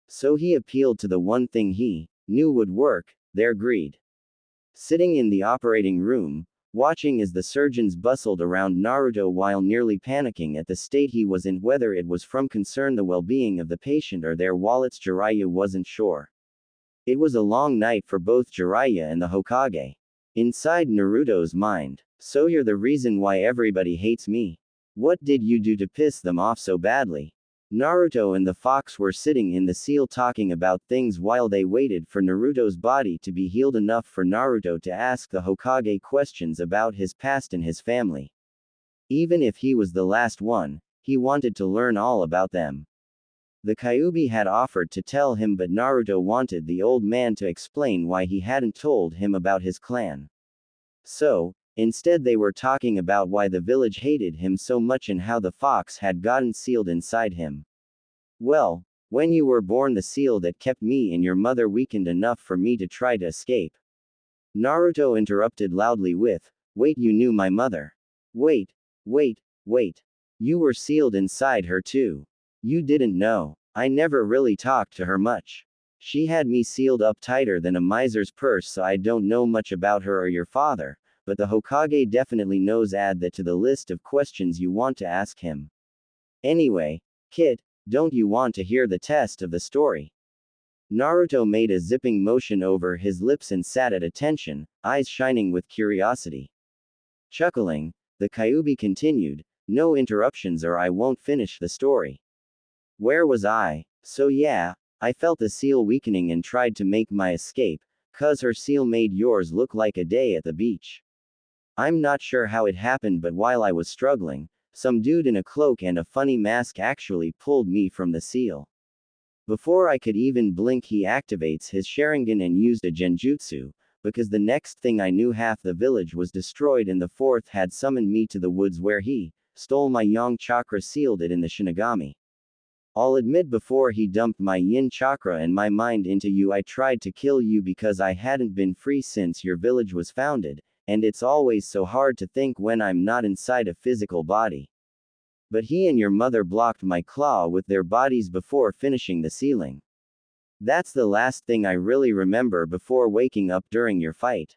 So he appealed to the one thing he knew would work, their greed. Sitting in the operating room, watching as the surgeons bustled around Naruto while nearly panicking at the state he was in, whether it was from concern the well-being of the patient or their wallets, Jiraiya wasn't sure. It was a long night for both Jiraiya and the Hokage. Inside Naruto's mind, so you're the reason why everybody hates me. What did you do to piss them off so badly? Naruto and the fox were sitting in the seal talking about things while they waited for Naruto's body to be healed enough for Naruto to ask the Hokage questions about his past and his family. Even if he was the last one, he wanted to learn all about them. The Kyuubi had offered to tell him, but Naruto wanted the old man to explain why he hadn't told him about his clan. So, instead they were talking about why the village hated him so much and how the fox had gotten sealed inside him. Well, when you were born, the seal that kept me and your mother weakened enough for me to try to escape. Naruto interrupted loudly with, wait, you knew my mother? Wait. You were sealed inside her too. You didn't know. I never really talked to her much. She had me sealed up tighter than a miser's purse, so I don't know much about her or your father. But the Hokage definitely knows. Add that to the list of questions you want to ask him. Anyway, kid, don't you want to hear the test of the story? Naruto made a zipping motion over his lips and sat at attention, eyes shining with curiosity. Chuckling, the Kyuubi continued, no interruptions or I won't finish the story. Where was I? So yeah, I felt the seal weakening and tried to make my escape, 'cause her seal made yours look like a day at the beach. I'm not sure how it happened, but while I was struggling, some dude in a cloak and a funny mask actually pulled me from the seal. Before I could even blink, he activates his Sharingan and used a genjutsu, because the next thing I knew half the village was destroyed and the fourth had summoned me to the woods where he stole my yang chakra, sealed it in the Shinigami. I'll admit, before he dumped my yin chakra and my mind into you, I tried to kill you because I hadn't been free since your village was founded, and it's always so hard to think when I'm not inside a physical body. But he and your mother blocked my claw with their bodies before finishing the sealing. That's the last thing I really remember before waking up during your fight.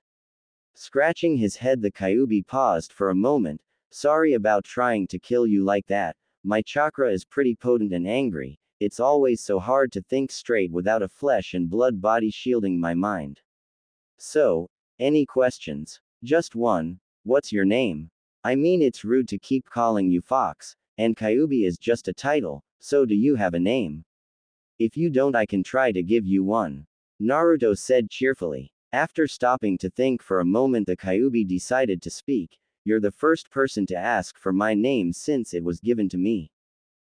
Scratching his head, the Kyuubi paused for a moment. Sorry about trying to kill you like that. My chakra is pretty potent and angry. It's always so hard to think straight without a flesh and blood body shielding my mind. So, Any questions? Just one. What's your name? I mean, it's rude to keep calling you Fox, and Kyuubi is just a title, so do you have a name? If you don't, I can try to give you one. Naruto said cheerfully. After stopping to think for a moment, the Kyuubi decided to speak. You're the first person to ask for my name since it was given to me.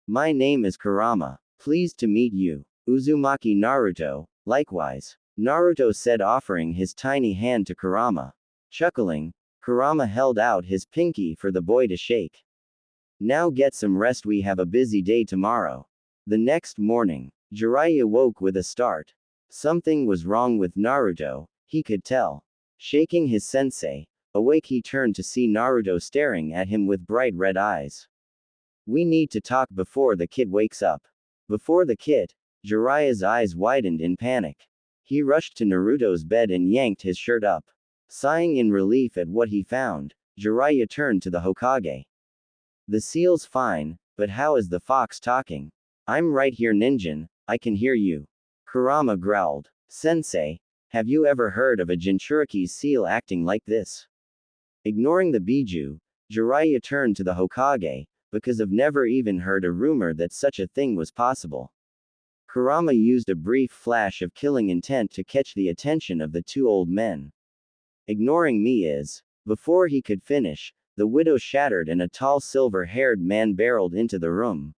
My name is Kurama. Pleased to meet you. Uzumaki Naruto. Likewise. Naruto said, offering his tiny hand to Kurama. Chuckling, Kurama held out his pinky for the boy to shake. Now get some rest, we have a busy day tomorrow. The next morning, Jiraiya woke with a start. Something was wrong with Naruto, he could tell. Shaking his sensei, awake, he turned to see Naruto staring at him with bright red eyes. We need to talk before the kid wakes up. Before the kid, Jiraiya's eyes widened in panic. He rushed to Naruto's bed and yanked his shirt up. Sighing in relief at what he found, Jiraiya turned to the Hokage. The seal's fine, but how is the fox talking? I'm right here, Ninjin, I can hear you. Kurama growled. Sensei, have you ever heard of a Jinchuriki's seal acting like this? Ignoring the Biju, Jiraiya turned to the Hokage, because I've never even heard a rumor that such a thing was possible. Kurama used a brief flash of killing intent to catch the attention of the two old men. Ignoring me is. Before he could finish, the widow shattered and a tall silver-haired man barreled into the room.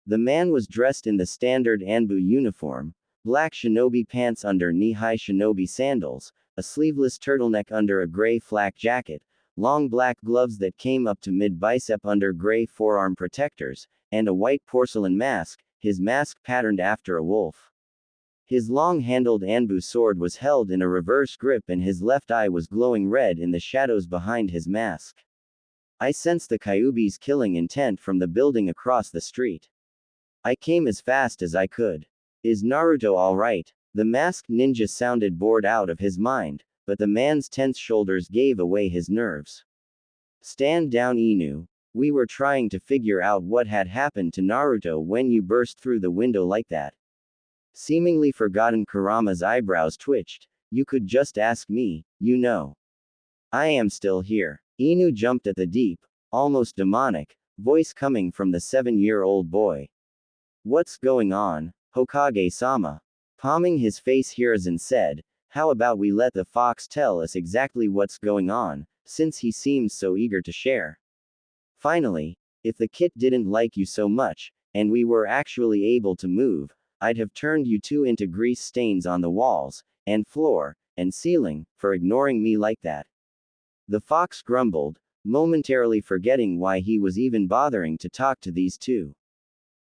The man was dressed in the standard Anbu uniform, black shinobi pants under knee-high shinobi sandals, a sleeveless turtleneck under a gray flak jacket, long black gloves that came up to mid-bicep under gray forearm protectors, and a white porcelain mask, his mask patterned after a wolf. His long-handled Anbu sword was held in a reverse grip and his left eye was glowing red in the shadows behind his mask. I sensed the Kyuubi's killing intent from the building across the street. I came as fast as I could. Is Naruto alright? The masked ninja sounded bored out of his mind, but the man's tense shoulders gave away his nerves. Stand down, Inu. We were trying to figure out what had happened to Naruto when you burst through the window like that. Seemingly forgotten, Kurama's eyebrows twitched. You could just ask me, you know. I am still here. Inu jumped at the deep, almost demonic, voice coming from the 7-year-old boy. What's going on, Hokage-sama? Palming his face, Hiruzen said, how about we let the fox tell us exactly what's going on, since he seems so eager to share. Finally, if the kid didn't like you so much, and we were actually able to move, I'd have turned you two into grease stains on the walls, and floor, and ceiling, for ignoring me like that. The fox grumbled, momentarily forgetting why he was even bothering to talk to these two.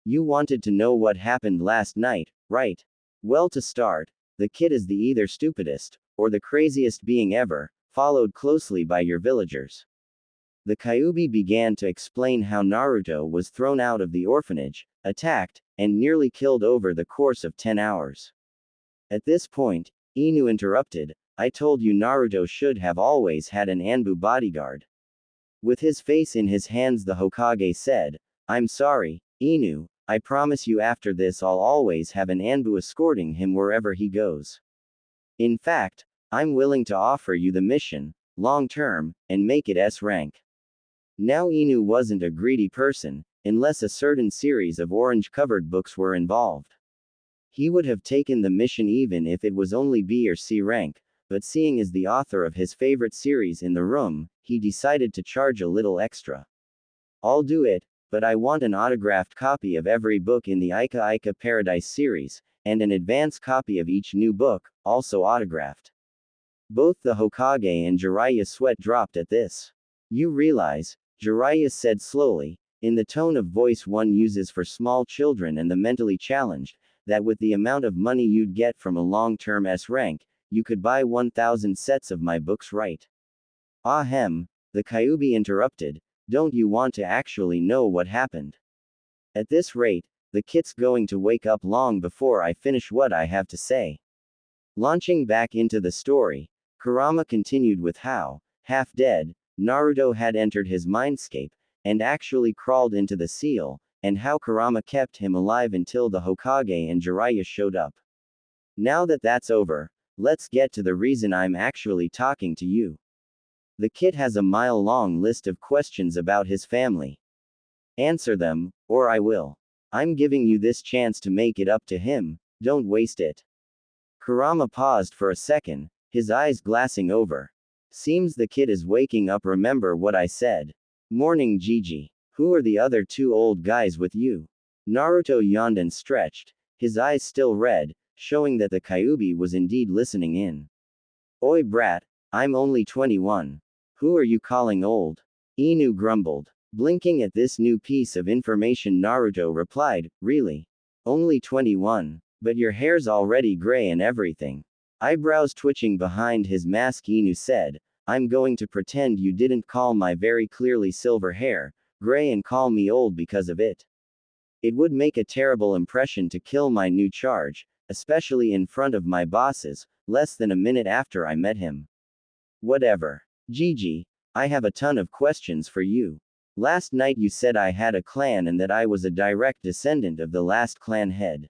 You wanted to know what happened last night, right? Well, to start, the kid is the either stupidest, or the craziest being ever, followed closely by your villagers. The Kyuubi began to explain how Naruto was thrown out of the orphanage, attacked, and nearly killed over the course of 10 hours. At this point, Inu interrupted, I told you Naruto should have always had an Anbu bodyguard. With his face in his hands, the Hokage said, I'm sorry, Inu, I promise you after this I'll always have an Anbu escorting him wherever he goes. In fact, I'm willing to offer you the mission, long term, and make it S rank. Now Inu wasn't a greedy person, unless a certain series of orange-covered books were involved. He would have taken the mission even if it was only B or C rank, but seeing as the author of his favorite series in the room, he decided to charge a little extra. I'll do it, but I want an autographed copy of every book in the Ica Ica Paradise series, and an advance copy of each new book, also autographed. Both the Hokage and Jiraiya sweat dropped at this. You realize, Jiraiya said slowly, in the tone of voice one uses for small children and the mentally challenged, that with the amount of money you'd get from a long-term S rank, you could buy 1,000 sets of my books, right? Ahem, the Kyuubi interrupted, don't you want to actually know what happened? At this rate, the kid's going to wake up long before I finish what I have to say. Launching back into the story, Kurama continued with how, half dead, Naruto had entered his mindscape, and actually crawled into the seal, and how Kurama kept him alive until the Hokage and Jiraiya showed up. Now that that's over, let's get to the reason I'm actually talking to you. The kid has a mile-long list of questions about his family. Answer them, or I will. I'm giving you this chance to make it up to him, don't waste it. Kurama paused for a second, his eyes glassing over. Seems the kid is waking up. Remember what I said. Morning Gigi. Who are the other two old guys with you? Naruto yawned and stretched, his eyes still red, showing that the Kyuubi was indeed listening in. Oi brat, I'm only 21. Who are you calling old? Inu grumbled. Blinking at this new piece of information, Naruto replied, really? Only 21. But your hair's already gray and everything. Eyebrows twitching behind his mask, Inu said, I'm going to pretend you didn't call my very clearly silver hair gray and call me old because of it. It would make a terrible impression to kill my new charge, especially in front of my bosses, less than a minute after I met him. Whatever. Gigi, I have a ton of questions for you. Last night you said I had a clan and that I was a direct descendant of the last clan head.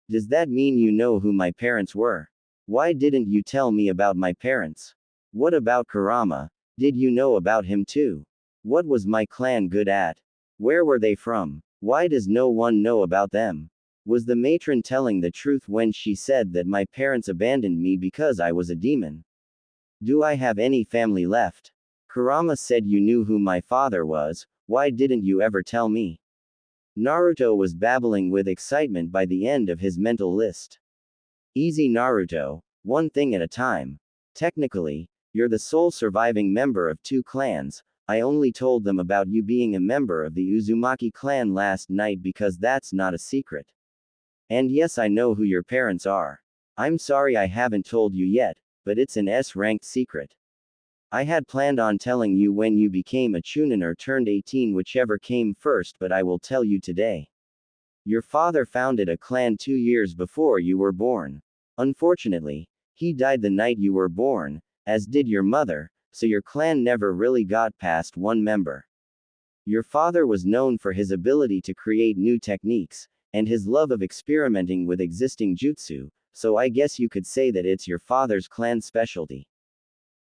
Does that mean you know who my parents were? Why didn't you tell me about my parents? What about Kurama? Did you know about him too? What was my clan good at? Where were they from? Why does no one know about them? Was the matron telling the truth when she said that my parents abandoned me because I was a demon? Do I have any family left? Kurama said you knew who my father was, why didn't you ever tell me? Naruto was babbling with excitement by the end of his mental list. Easy Naruto, one thing at a time. Technically, you're the sole surviving member of two clans. I only told them about you being a member of the Uzumaki clan last night because that's not a secret. And yes, I know who your parents are. I'm sorry I haven't told you yet, but it's an S-ranked secret. I had planned on telling you when you became a Chunin or turned 18, whichever came first, but I will tell you today. Your father founded a clan 2 years before you were born. Unfortunately, he died the night you were born, as did your mother, so your clan never really got past one member. Your father was known for his ability to create new techniques, and his love of experimenting with existing jutsu, so I guess you could say that it's your father's clan specialty.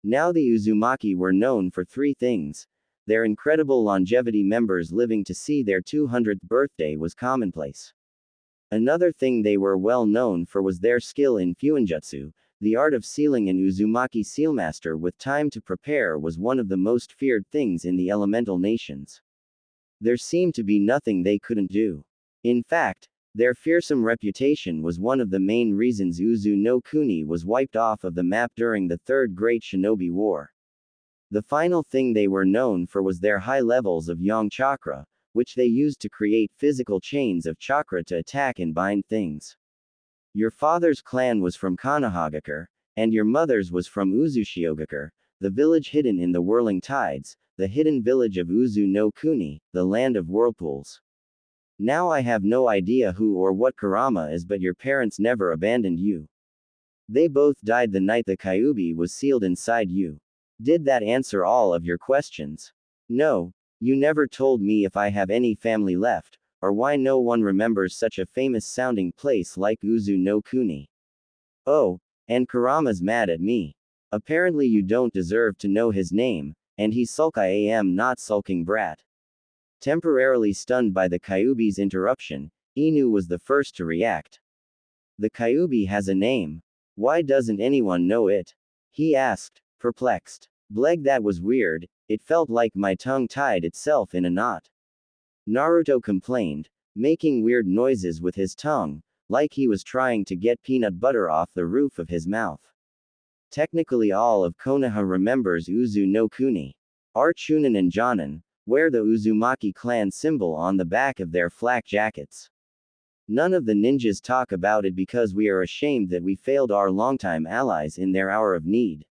Now the Uzumaki were known for 3 things. Their incredible longevity, members living to see their 200th birthday was commonplace. Another thing they were well known for was their skill in Fuinjutsu. The art of sealing an Uzumaki sealmaster with time to prepare was one of the most feared things in the elemental nations. There seemed to be nothing they couldn't do. In fact, their fearsome reputation was one of the main reasons Uzu no Kuni was wiped off of the map during the Third Great Shinobi War. The final thing they were known for was their high levels of Yang chakra, which they used to create physical chains of chakra to attack and bind things. Your father's clan was from Konohagakure, and your mother's was from Uzushiogakure, the village hidden in the whirling tides, the hidden village of Uzu no Kuni, the land of whirlpools. Now I have no idea who or what Kurama is, but your parents never abandoned you. They both died the night the Kyuubi was sealed inside you. Did that answer all of your questions? No, you never told me if I have any family left, or why no one remembers such a famous sounding place like Uzu no Kuni. Oh, and Kurama's mad at me. Apparently you don't deserve to know his name, and he's sulk. I am not sulking brat. Temporarily stunned by the Kyuubi's interruption, Inu was the first to react. The Kyuubi has a name. Why doesn't anyone know it? He asked, perplexed. Bleg, that was weird, it felt like my tongue tied itself in a knot. Naruto complained, making weird noises with his tongue, like he was trying to get peanut butter off the roof of his mouth. Technically all of Konoha remembers Uzu no Kuni. Our Chunin and Jonin wear the Uzumaki clan symbol on the back of their flak jackets. None of the ninjas talk about it because we are ashamed that we failed our longtime allies in their hour of need.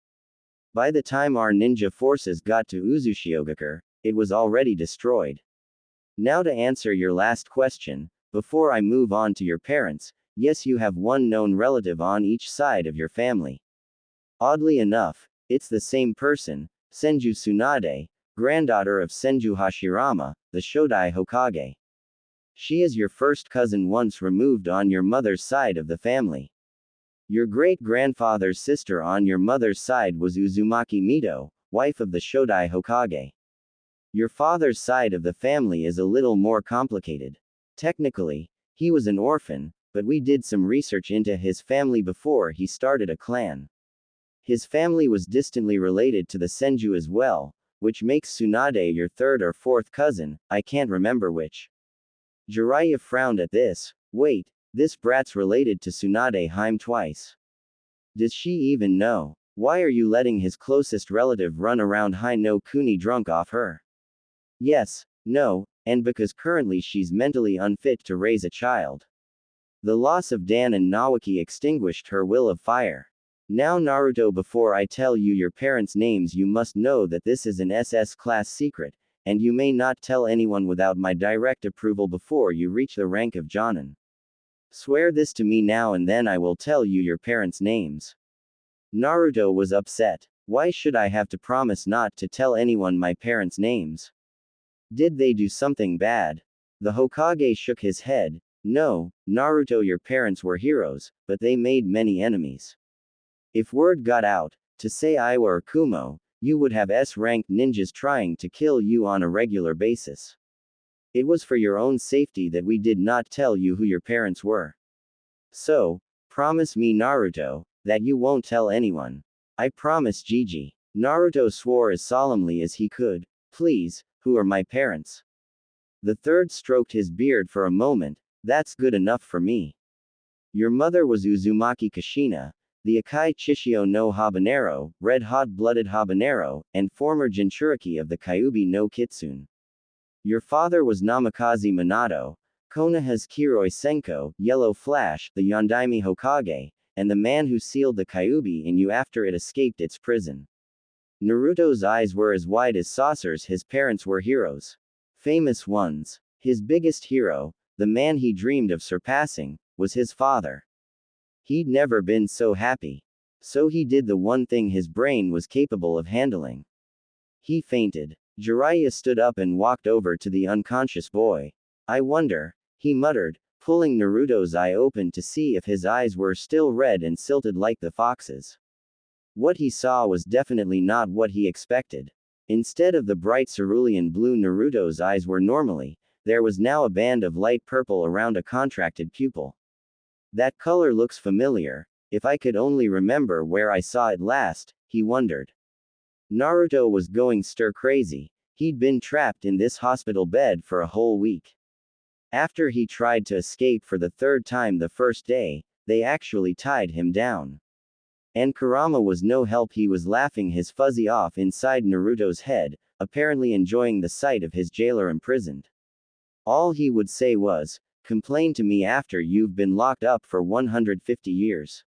By the time our ninja forces got to Uzushiogakure, it was already destroyed. Now to answer your last question, before I move on to your parents, yes, you have one known relative on each side of your family. Oddly enough, it's the same person, Senju Tsunade, granddaughter of Senju Hashirama, the Shodai Hokage. She is your first cousin once removed on your mother's side of the family. Your great-grandfather's sister on your mother's side was Uzumaki Mito, wife of the Shodai Hokage. Your father's side of the family is a little more complicated. Technically, he was an orphan, but we did some research into his family before he started a clan. His family was distantly related to the Senju as well, which makes Tsunade your third or fourth cousin, I can't remember which. Jiraiya frowned at this. Wait, this brat's related to Tsunade Haim twice. Does she even know? Why are you letting his closest relative run around Hai no Kuni drunk off her? Yes, no, and because currently she's mentally unfit to raise a child. The loss of Dan and Nawaki extinguished her will of fire. Now Naruto, before I tell you your parents' names, you must know that this is an SS class secret, and you may not tell anyone without my direct approval before you reach the rank of Jonin. Swear this to me now and then I will tell you your parents' names. Naruto was upset. Why should I have to promise not to tell anyone my parents' names? Did they do something bad? The Hokage shook his head. No, Naruto, your parents were heroes, but they made many enemies. If word got out, to say Iwa or Kumo, you would have S-ranked ninjas trying to kill you on a regular basis. It was for your own safety that we did not tell you who your parents were. So, promise me, Naruto, that you won't tell anyone. I promise, Gigi. Naruto swore as solemnly as he could. Please, who are my parents? The third stroked his beard for a moment. That's good enough for me. Your mother was Uzumaki Kushina, the Akai Chishio no Habanero, red hot-blooded habanero, and former Jinchuriki of the Kyuubi no Kitsune. Your father was Namikaze Minato, Konoha's Kiroi Senko, Yellow Flash, the Yondaime Hokage, and the man who sealed the Kyuubi in you after it escaped its prison. Naruto's eyes were as wide as saucers. His parents were heroes. Famous ones. His biggest hero, the man he dreamed of surpassing, was his father. He'd never been so happy. So he did the one thing his brain was capable of handling. He fainted. Jiraiya stood up and walked over to the unconscious boy. I wonder, he muttered, pulling Naruto's eye open to see if his eyes were still red and silted like the fox's. What he saw was definitely not what he expected. Instead of the bright cerulean blue Naruto's eyes were normally, there was now a band of light purple around a contracted pupil. That color looks familiar. If I could only remember where I saw it last, he wondered. Naruto was going stir-crazy. He'd been trapped in this hospital bed for a whole week. After he tried to escape for the third time the first day, they actually tied him down. And Kurama was no help. He was laughing his fuzzy off inside Naruto's head, apparently enjoying the sight of his jailer imprisoned. All he would say was, complain to me after you've been locked up for 150 years.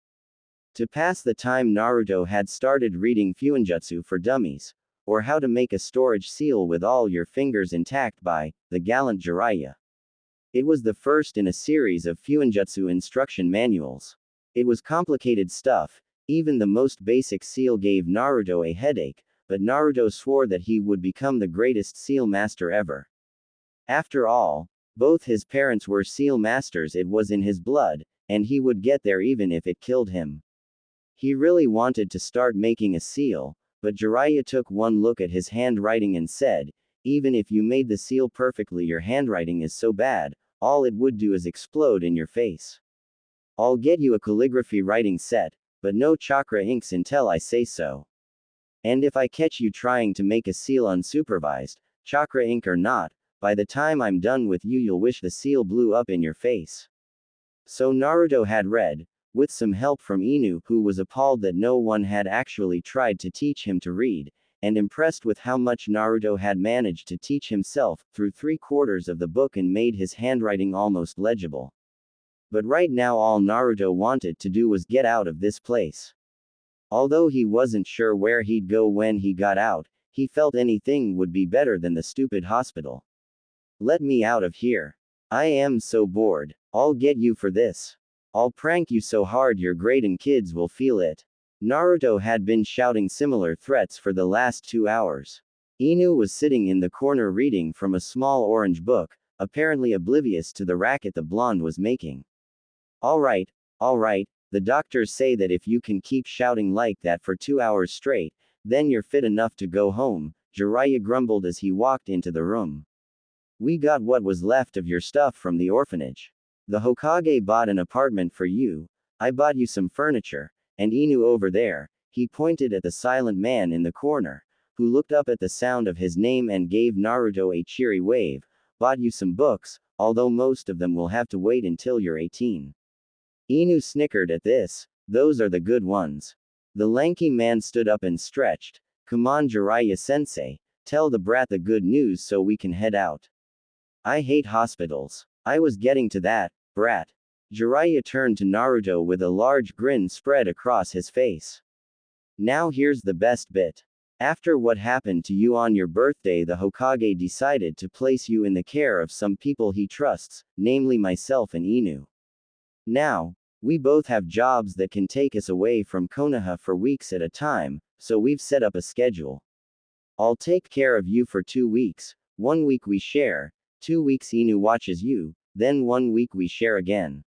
To pass the time, Naruto had started reading Fuinjutsu for Dummies, or How to Make a Storage Seal with All Your Fingers Intact by the gallant Jiraiya. It was the first in a series of Fuinjutsu instruction manuals. It was complicated stuff. Even the most basic seal gave Naruto a headache, but Naruto swore that he would become the greatest seal master ever. After all, both his parents were seal masters. It was in his blood, and he would get there even if it killed him. He really wanted to start making a seal, but Jiraiya took one look at his handwriting and said, even if you made the seal perfectly, your handwriting is so bad, all it would do is explode in your face. I'll get you a calligraphy writing set, but no chakra inks until I say so. And if I catch you trying to make a seal unsupervised, chakra ink or not, by the time I'm done with you, you'll wish the seal blew up in your face. So Naruto had read, with some help from Inu, who was appalled that no one had actually tried to teach him to read, and impressed with how much Naruto had managed to teach himself, through 3/4 of the book and made his handwriting almost legible. But right now all Naruto wanted to do was get out of this place. Although he wasn't sure where he'd go when he got out, he felt anything would be better than the stupid hospital. Let me out of here. I am so bored. I'll get you for this. I'll prank you so hard your grandkids will feel it. Naruto had been shouting similar threats for the last 2 hours. Inu was sitting in the corner reading from a small orange book, apparently oblivious to the racket the blonde was making. All right, The doctors say that if you can keep shouting like that for 2 hours straight, then you're fit enough to go home, Jiraiya grumbled as he walked into the room. We got what was left of your stuff from the orphanage. The Hokage bought an apartment for you, I bought you some furniture, and Inu over there, he pointed at the silent man in the corner, who looked up at the sound of his name and gave Naruto a cheery wave, bought you some books, although most of them will have to wait until you're 18. Inu snickered at this, those are the good ones. The lanky man stood up and stretched, come on Jiraiya-sensei, tell the brat the good news so we can head out. I hate hospitals. I was getting to that, brat. Jiraiya turned to Naruto with a large grin spread across his face. Now here's the best bit. After what happened to you on your birthday, the Hokage decided to place you in the care of some people he trusts, namely myself and Inu. Now, we both have jobs that can take us away from Konoha for weeks at a time, so we've set up a schedule. I'll take care of you for 2 weeks, 1 week we share, 2 weeks Inu watches you, then 1 week we share again.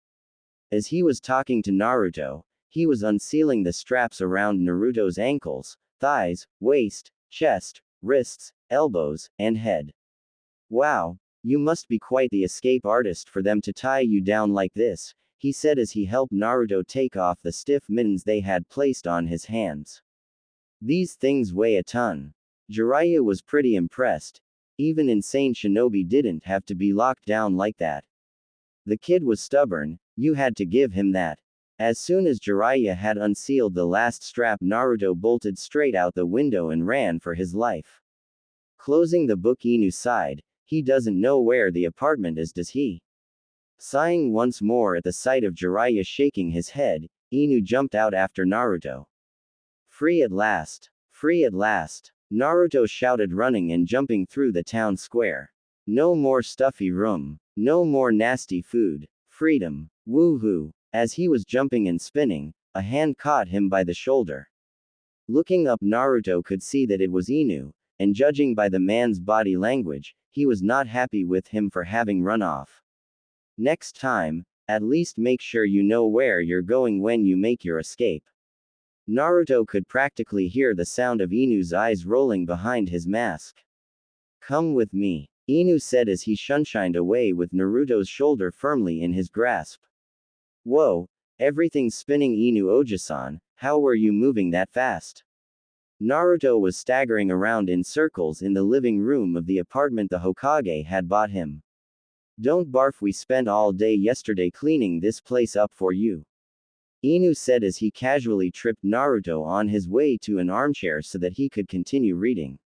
As he was talking to Naruto, he was unsealing the straps around Naruto's ankles, thighs, waist, chest, wrists, elbows, and head. Wow, you must be quite the escape artist for them to tie you down like this, he said as he helped Naruto take off the stiff mittens they had placed on his hands. These things weigh a ton. Jiraiya was pretty impressed. Even insane shinobi didn't have to be locked down like that. The kid was stubborn, you had to give him that. As soon as Jiraiya had unsealed the last strap, Naruto bolted straight out the window and ran for his life. Closing the book, Inu sighed, he doesn't know where the apartment is, does he? Sighing once more at the sight of Jiraiya shaking his head, Inu jumped out after Naruto. Free at last! Free at last! Naruto shouted, running and jumping through the town square. No more stuffy room. No more nasty food. Freedom. Woohoo! As he was jumping and spinning, a hand caught him by the shoulder. Looking up, Naruto could see that it was Inu, and judging by the man's body language, he was not happy with him for having run off. Next time, at least make sure you know where you're going when you make your escape. Naruto could practically hear the sound of Inu's eyes rolling behind his mask. Come with me, Inu said as he shunshined away with Naruto's shoulder firmly in his grasp. Whoa, everything's spinning. Inu Oji-san, how were you moving that fast? Naruto was staggering around in circles in the living room of the apartment the Hokage had bought him. Don't barf, we spent all day yesterday cleaning this place up for you. Inu said as he casually tripped Naruto on his way to an armchair so that he could continue reading.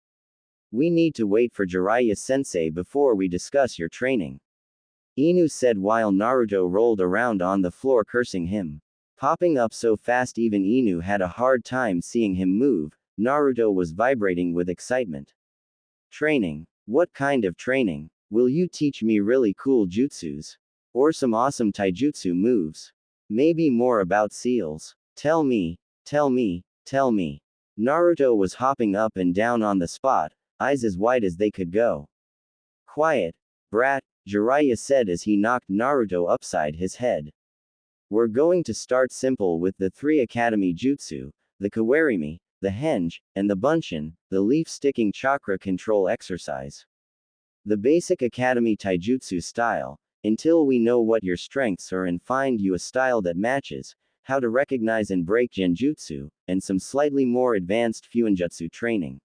We need to wait for Jiraiya-sensei before we discuss your training. Inu said while Naruto rolled around on the floor cursing him. Popping up so fast even Inu had a hard time seeing him move. Naruto was vibrating with excitement. Training? What kind of training? Will you teach me really cool jutsus? Or some awesome taijutsu moves? Maybe more about seals? Tell me, tell me, tell me. Naruto was hopping up and down on the spot, eyes as wide as they could go. Quiet, brat, Jiraiya said as he knocked Naruto upside his head. We're going to start simple with the 3 academy jutsu, the kawarimi, the henge, and the bunshin, the leaf-sticking chakra control exercise. The basic academy taijutsu style, until we know what your strengths are and find you a style that matches, how to recognize and break genjutsu, and some slightly more advanced fuinjutsu training.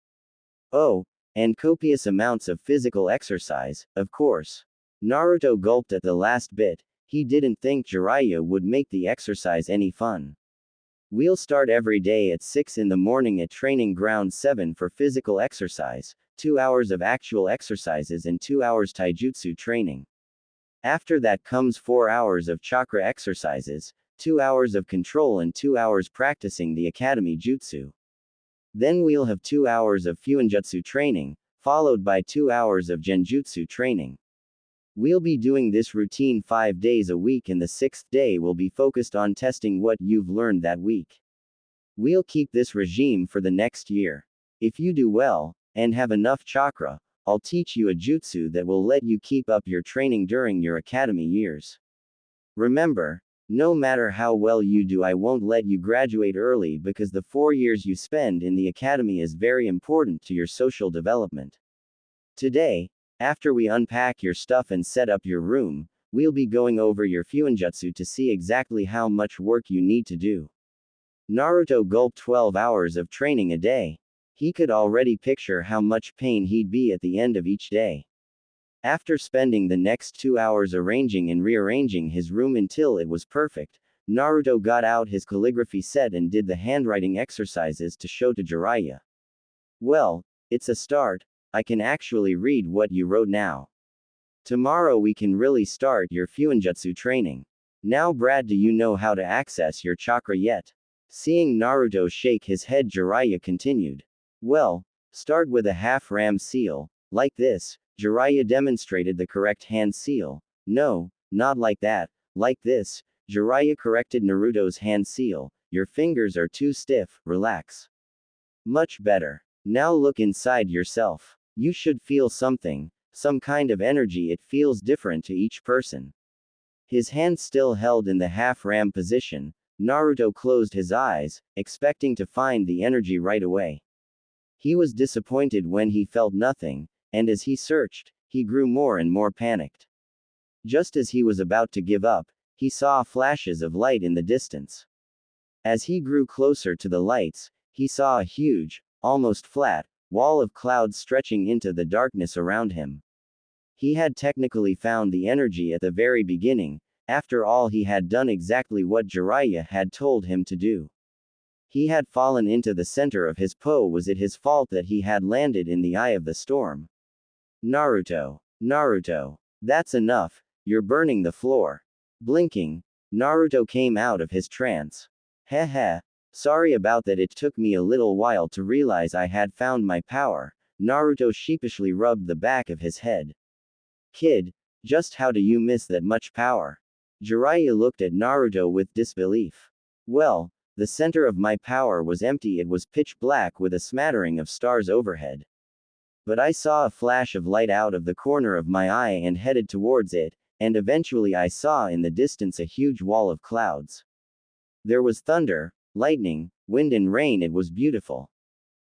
Oh, and copious amounts of physical exercise, of course. Naruto gulped at the last bit, he didn't think Jiraiya would make the exercise any fun. We'll start every day at 6 in the morning at training ground 7 for physical exercise, 2 hours of actual exercises and 2 hours taijutsu training. After that comes 4 hours of chakra exercises, 2 hours of control and 2 hours practicing the academy jutsu. Then we'll have 2 hours of fuinjutsu training, followed by 2 hours of genjutsu training. We'll be doing this routine 5 days a week and the 6th day will be focused on testing what you've learned that week. We'll keep this regime for the next year. If you do well, and have enough chakra, I'll teach you a jutsu that will let you keep up your training during your academy years. Remember, No matter how well you do, I won't let you graduate early because the 4 years you spend in the academy is very important to your social development. Today, after we unpack your stuff and set up your room, we'll be going over your fuinjutsu to see exactly how much work you need to do. Naruto gulped 12 hours of training a day. He could already picture how much pain he'd be at the end of each day. After spending the next 2 hours arranging and rearranging his room until it was perfect, Naruto got out his calligraphy set and did the handwriting exercises to show to Jiraiya. Well, it's a start. I can actually read what you wrote now. Tomorrow we can really start your fuinjutsu training. Now Brad, do you know how to access your chakra yet? Seeing Naruto shake his head, Jiraiya continued. Well, start with a half ram seal, like this. Jiraiya demonstrated the correct hand seal. No, not like that, like this. Jiraiya corrected Naruto's hand seal. Your fingers are too stiff, relax. Much better. Now look inside yourself. You should feel something, some kind of energy. It feels different to each person. His hand still held in the half ram position, Naruto closed his eyes, expecting to find the energy right away. He was disappointed when he felt nothing, and as he searched, he grew more and more panicked. Just as he was about to give up, he saw flashes of light in the distance. As he grew closer to the lights, he saw a huge, almost flat, wall of clouds stretching into the darkness around him. He had technically found the energy at the very beginning. After all, he had done exactly what Jiraiya had told him to do. He had fallen into the center of his po. Was it his fault that he had landed in the eye of the storm? Naruto. Naruto. That's enough, you're burning the floor. Blinking, Naruto came out of his trance. Heh heh. Sorry about that, it took me a little while to realize I had found my power. Naruto sheepishly rubbed the back of his head. Kid, just how do you miss that much power? Jiraiya looked at Naruto with disbelief. Well, the center of my power was empty. It was pitch black with a smattering of stars overhead. But I saw a flash of light out of the corner of my eye and headed towards it, and eventually I saw in the distance a huge wall of clouds. There was thunder, lightning, wind and rain. It was beautiful.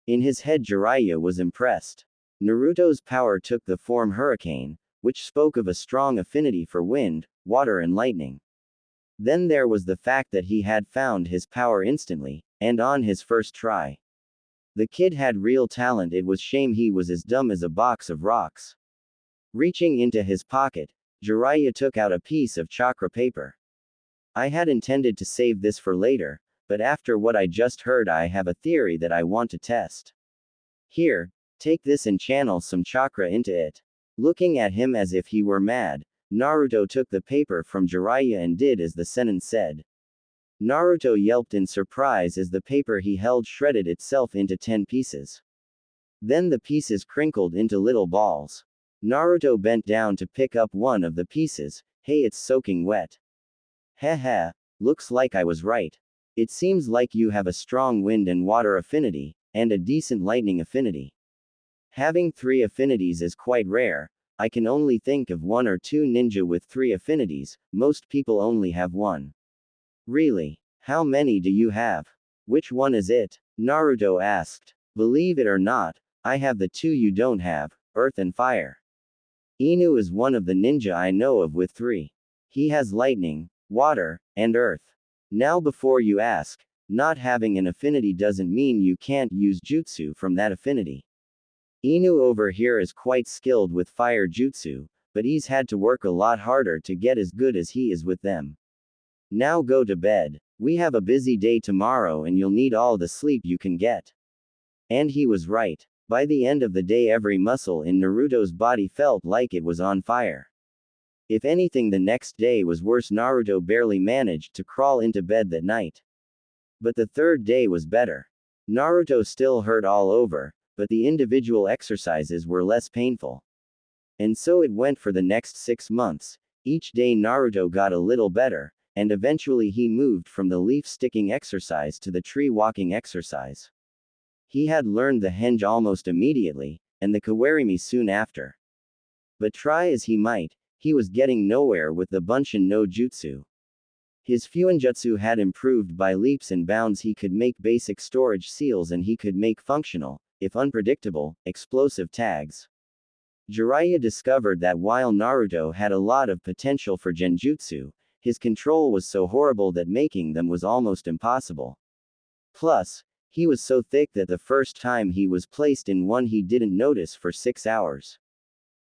In his head, Jiraiya was impressed. Naruto's power took the form hurricane, which spoke of a strong affinity for wind, water and lightning. Then there was the fact that he had found his power instantly, and on his first try. The kid had real talent. It was shame he was as dumb as a box of rocks. Reaching into his pocket, Jiraiya took out a piece of chakra paper. I had intended to save this for later, but after what I just heard, I have a theory that I want to test. Here, take this and channel some chakra into it. Looking at him as if he were mad, Naruto took the paper from Jiraiya and did as the Sennin said. Naruto yelped in surprise as the paper he held shredded itself into 10 pieces. Then the pieces crinkled into little balls. Naruto bent down to pick up one of the pieces. Hey, it's soaking wet. Heh heh, looks like I was right. It seems like you have a strong wind and water affinity, and a decent lightning affinity. Having 3 affinities is quite rare. I can only think of 1 or 2 ninja with 3 affinities, most people only have 1. Really? How many do you have? Which one is it? Naruto asked. Believe it or not, I have the 2 you don't have, earth and fire. Inu is one of the ninja I know of with 3. He has lightning, water, and earth. Now before you ask, not having an affinity doesn't mean you can't use jutsu from that affinity. Inu over here is quite skilled with fire jutsu, but he's had to work a lot harder to get as good as he is with them. Now go to bed. We have a busy day tomorrow and you'll need all the sleep you can get. And he was right. By the end of the day, every muscle in Naruto's body felt like it was on fire. If anything, the next day was worse. Naruto barely managed to crawl into bed that night. But the third day was better. Naruto still hurt all over, but the individual exercises were less painful. And so it went for the next 6 months. Each day Naruto got a little better, and eventually he moved from the leaf sticking exercise to the tree walking exercise. He had learned the henge almost immediately, and the kawarimi soon after. But try as he might, he was getting nowhere with the Bunshin no Jutsu. His Fuinjutsu had improved by leaps and bounds. He could make basic storage seals and he could make functional, if unpredictable, explosive tags. Jiraiya discovered that while Naruto had a lot of potential for genjutsu, his control was so horrible that making them was almost impossible. Plus, he was so thick that the first time he was placed in one he didn't notice for 6 hours.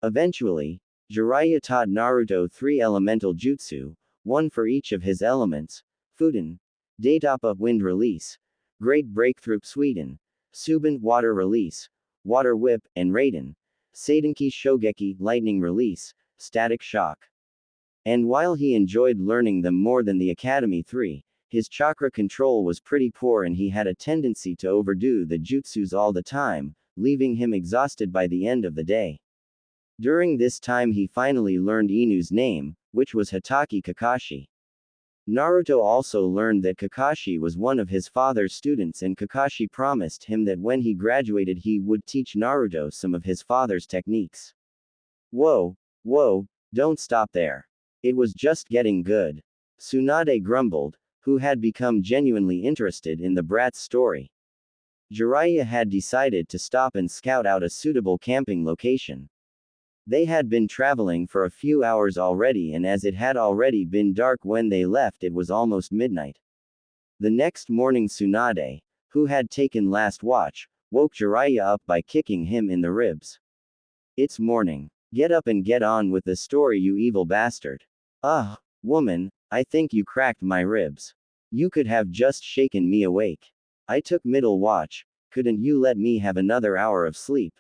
Eventually, Jiraiya taught Naruto 3 elemental jutsu, one for each of his elements: Fuden, Daitapa wind release, Great Breakthrough Suiden, Suban water release, Water Whip, and Raiden, Seidenki Shogeki lightning release, static shock. And while he enjoyed learning them more than the Academy 3, his chakra control was pretty poor and he had a tendency to overdo the jutsus all the time, leaving him exhausted by the end of the day. During this time he finally learned Inu's name, which was Hitaki Kakashi. Naruto also learned that Kakashi was one of his father's students and Kakashi promised him that when he graduated he would teach Naruto some of his father's techniques. Whoa, don't stop there. It was just getting good. Tsunade grumbled, who had become genuinely interested in the brat's story. Jiraiya had decided to stop and scout out a suitable camping location. They had been traveling for a few hours already and as it had already been dark when they left it was almost midnight. The next morning Tsunade, who had taken last watch, woke Jiraiya up by kicking him in the ribs. It's morning. Get up and get on with the story, you evil bastard. Ugh, woman, I think you cracked my ribs. You could have just shaken me awake. I took middle watch, couldn't you let me have another hour of sleep?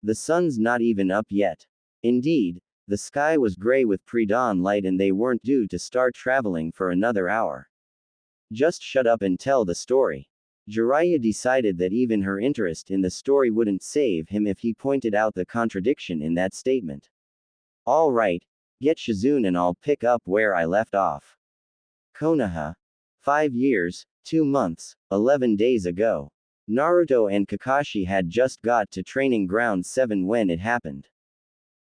The sun's not even up yet. Indeed, the sky was gray with pre-dawn light and they weren't due to start traveling for another hour. Just shut up and tell the story. Jiraiya decided that even her interest in the story wouldn't save him if he pointed out the contradiction in that statement. All right, get Shizune and I'll pick up where I left off. Konoha. 5 years, 2 months, 11 days ago. Naruto and Kakashi had just got to Training Ground 7 when it happened.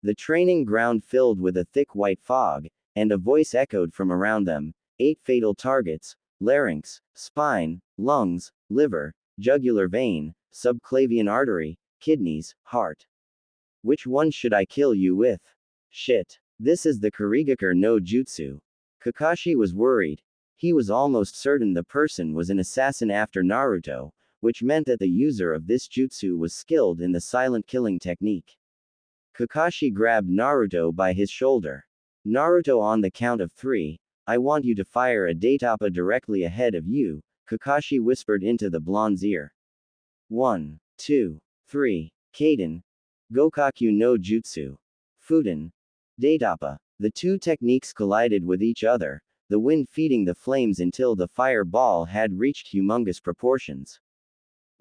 The training ground filled with a thick white fog, and a voice echoed from around them: 8 fatal targets, larynx, spine, lungs, liver, jugular vein, subclavian artery, kidneys, heart. Which one should I kill you with? Shit. This is the Kurigakure no Jutsu. Kakashi was worried. He was almost certain the person was an assassin after Naruto, which meant that the user of this jutsu was skilled in the silent killing technique. Kakashi grabbed Naruto by his shoulder. Naruto, on the count of 3, I want you to fire a Daitapa directly ahead of you, Kakashi whispered into the blonde's ear. 1, 2, 3, Kaden. Gokaku no Jutsu. Fuden. Daitapa. The two techniques collided with each other, the wind feeding the flames until the fireball had reached humongous proportions.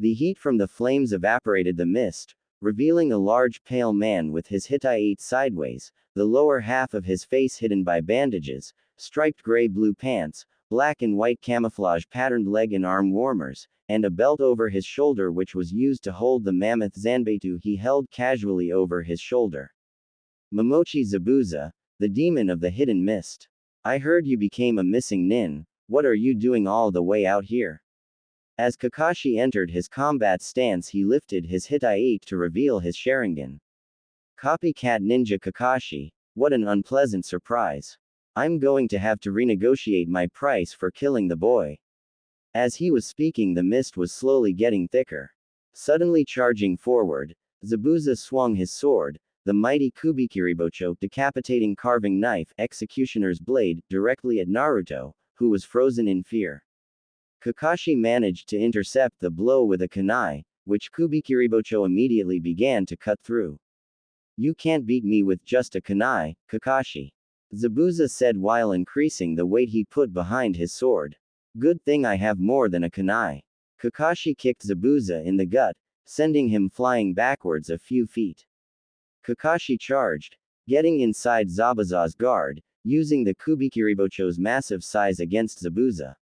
The heat from the flames evaporated the mist, revealing a large pale man with his Hittite sideways, the lower half of his face hidden by bandages, striped gray-blue pants, black and white camouflage patterned leg and arm warmers, and a belt over his shoulder which was used to hold the mammoth Zanbeitu he held casually over his shoulder. Momochi Zabuza, the demon of the hidden mist. I heard you became a missing nin, what are you doing all the way out here? As Kakashi entered his combat stance he lifted his Hittite to reveal his Sharingan. Copycat Ninja Kakashi, what an unpleasant surprise. I'm going to have to renegotiate my price for killing the boy. As he was speaking the mist was slowly getting thicker. Suddenly charging forward, Zabuza swung his sword, the mighty Kubikiribocho decapitating carving knife executioner's blade, directly at Naruto, who was frozen in fear. Kakashi managed to intercept the blow with a kunai, which Kubikiribocho immediately began to cut through. You can't beat me with just a kunai, Kakashi. Zabuza said while increasing the weight he put behind his sword. Good thing I have more than a kunai. Kakashi kicked Zabuza in the gut, sending him flying backwards a few feet. Kakashi charged, getting inside Zabuza's guard, using the Kubikiribocho's massive size against Zabuza.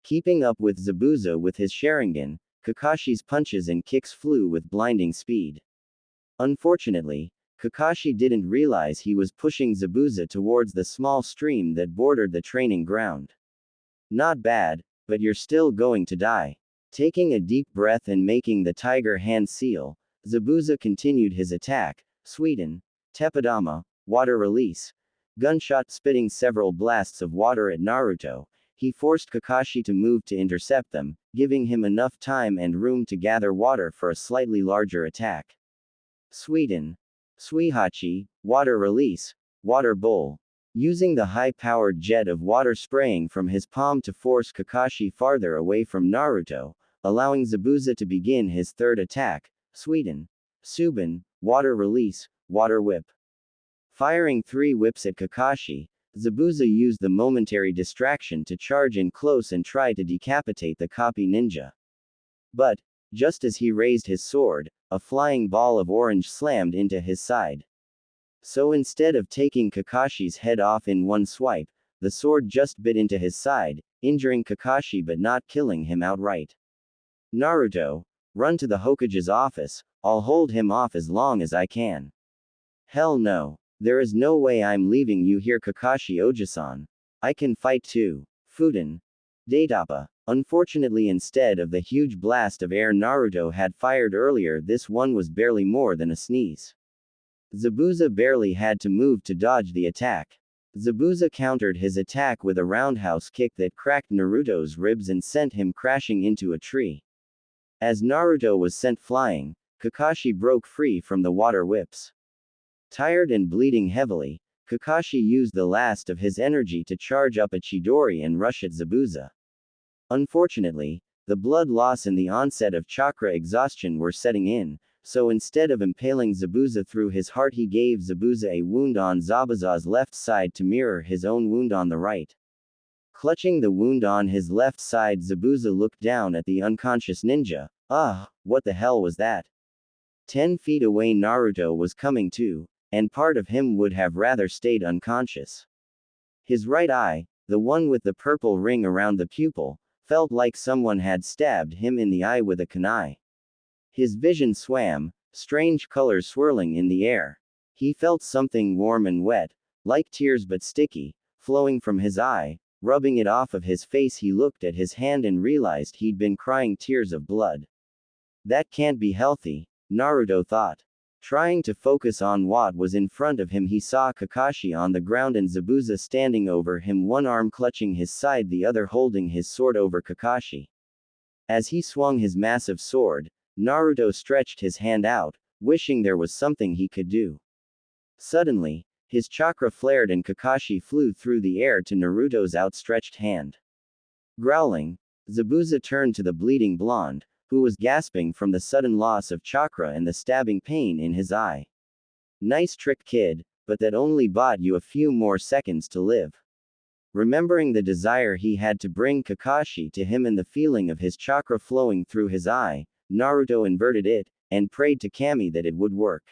Keeping up with Zabuza with his Sharingan, Kakashi's punches and kicks flew with blinding speed. Unfortunately, Kakashi didn't realize he was pushing Zabuza towards the small stream that bordered the training ground. Not bad, but you're still going to die. Taking a deep breath and making the tiger hand seal, Zabuza continued his attack. Suiden, Teppadama, water release. Gunshot spitting several blasts of water at Naruto, he forced Kakashi to move to intercept them, giving him enough time and room to gather water for a slightly larger attack. Suiden, Suihachi, water release, water bowl. Using the high-powered jet of water spraying from his palm to force Kakashi farther away from Naruto, allowing Zabuza to begin his third attack. Suiden, Subin, water release, water whip. Firing 3 whips at Kakashi, Zabuza used the momentary distraction to charge in close and try to decapitate the copy ninja. But, just as he raised his sword, a flying ball of orange slammed into his side. So instead of taking Kakashi's head off in one swipe, the sword just bit into his side, injuring Kakashi but not killing him outright. Naruto, run to the Hokage's office, I'll hold him off as long as I can. Hell no. There is no way I'm leaving you here, Kakashi Oji-san. I can fight too. Fuden. Datappa. Unfortunately, instead of the huge blast of air Naruto had fired earlier, this one was barely more than a sneeze. Zabuza barely had to move to dodge the attack. Zabuza countered his attack with a roundhouse kick that cracked Naruto's ribs and sent him crashing into a tree. As Naruto was sent flying, Kakashi broke free from the water whips. Tired and bleeding heavily, Kakashi used the last of his energy to charge up a Chidori and rush at Zabuza. Unfortunately, the blood loss and the onset of chakra exhaustion were setting in, so instead of impaling Zabuza through his heart, he gave Zabuza a wound on Zabuza's left side to mirror his own wound on the right. Clutching the wound on his left side, Zabuza looked down at the unconscious ninja. What the hell was that? 10 feet away Naruto was coming too, and part of him would have rather stayed unconscious. His right eye, the one with the purple ring around the pupil, felt like someone had stabbed him in the eye with a kunai. His vision swam, strange colors swirling in the air. He felt something warm and wet, like tears but sticky, flowing from his eye. Rubbing it off of his face, he looked at his hand and realized he'd been crying tears of blood. That can't be healthy, Naruto thought. Trying to focus on what was in front of him, he saw Kakashi on the ground and Zabuza standing over him, one arm clutching his side, the other holding his sword over Kakashi. As he swung his massive sword, Naruto stretched his hand out, wishing there was something he could do. Suddenly, his chakra flared and Kakashi flew through the air to Naruto's outstretched hand. Growling, Zabuza turned to the bleeding blonde, who was gasping from the sudden loss of chakra and the stabbing pain in his eye. Nice trick, kid, but that only bought you a few more seconds to live. Remembering the desire he had to bring Kakashi to him and the feeling of his chakra flowing through his eye, Naruto inverted it, and prayed to Kami that it would work.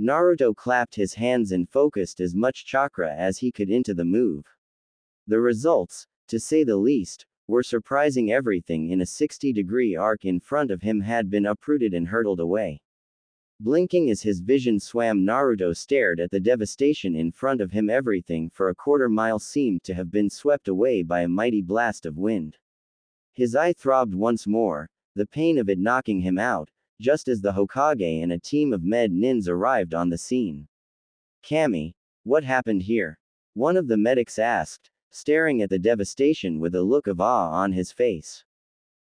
Naruto clapped his hands and focused as much chakra as he could into the move. The results, to say the least, were surprising. Everything in a 60-degree arc in front of him had been uprooted and hurtled away. Blinking as his vision swam, Naruto stared at the devastation in front of him. Everything for a quarter-mile seemed to have been swept away by a mighty blast of wind. His eye throbbed once more, the pain of it knocking him out, just as the Hokage and a team of med nins arrived on the scene. Kami, what happened here? One of the medics asked, staring at the devastation with a look of awe on his face.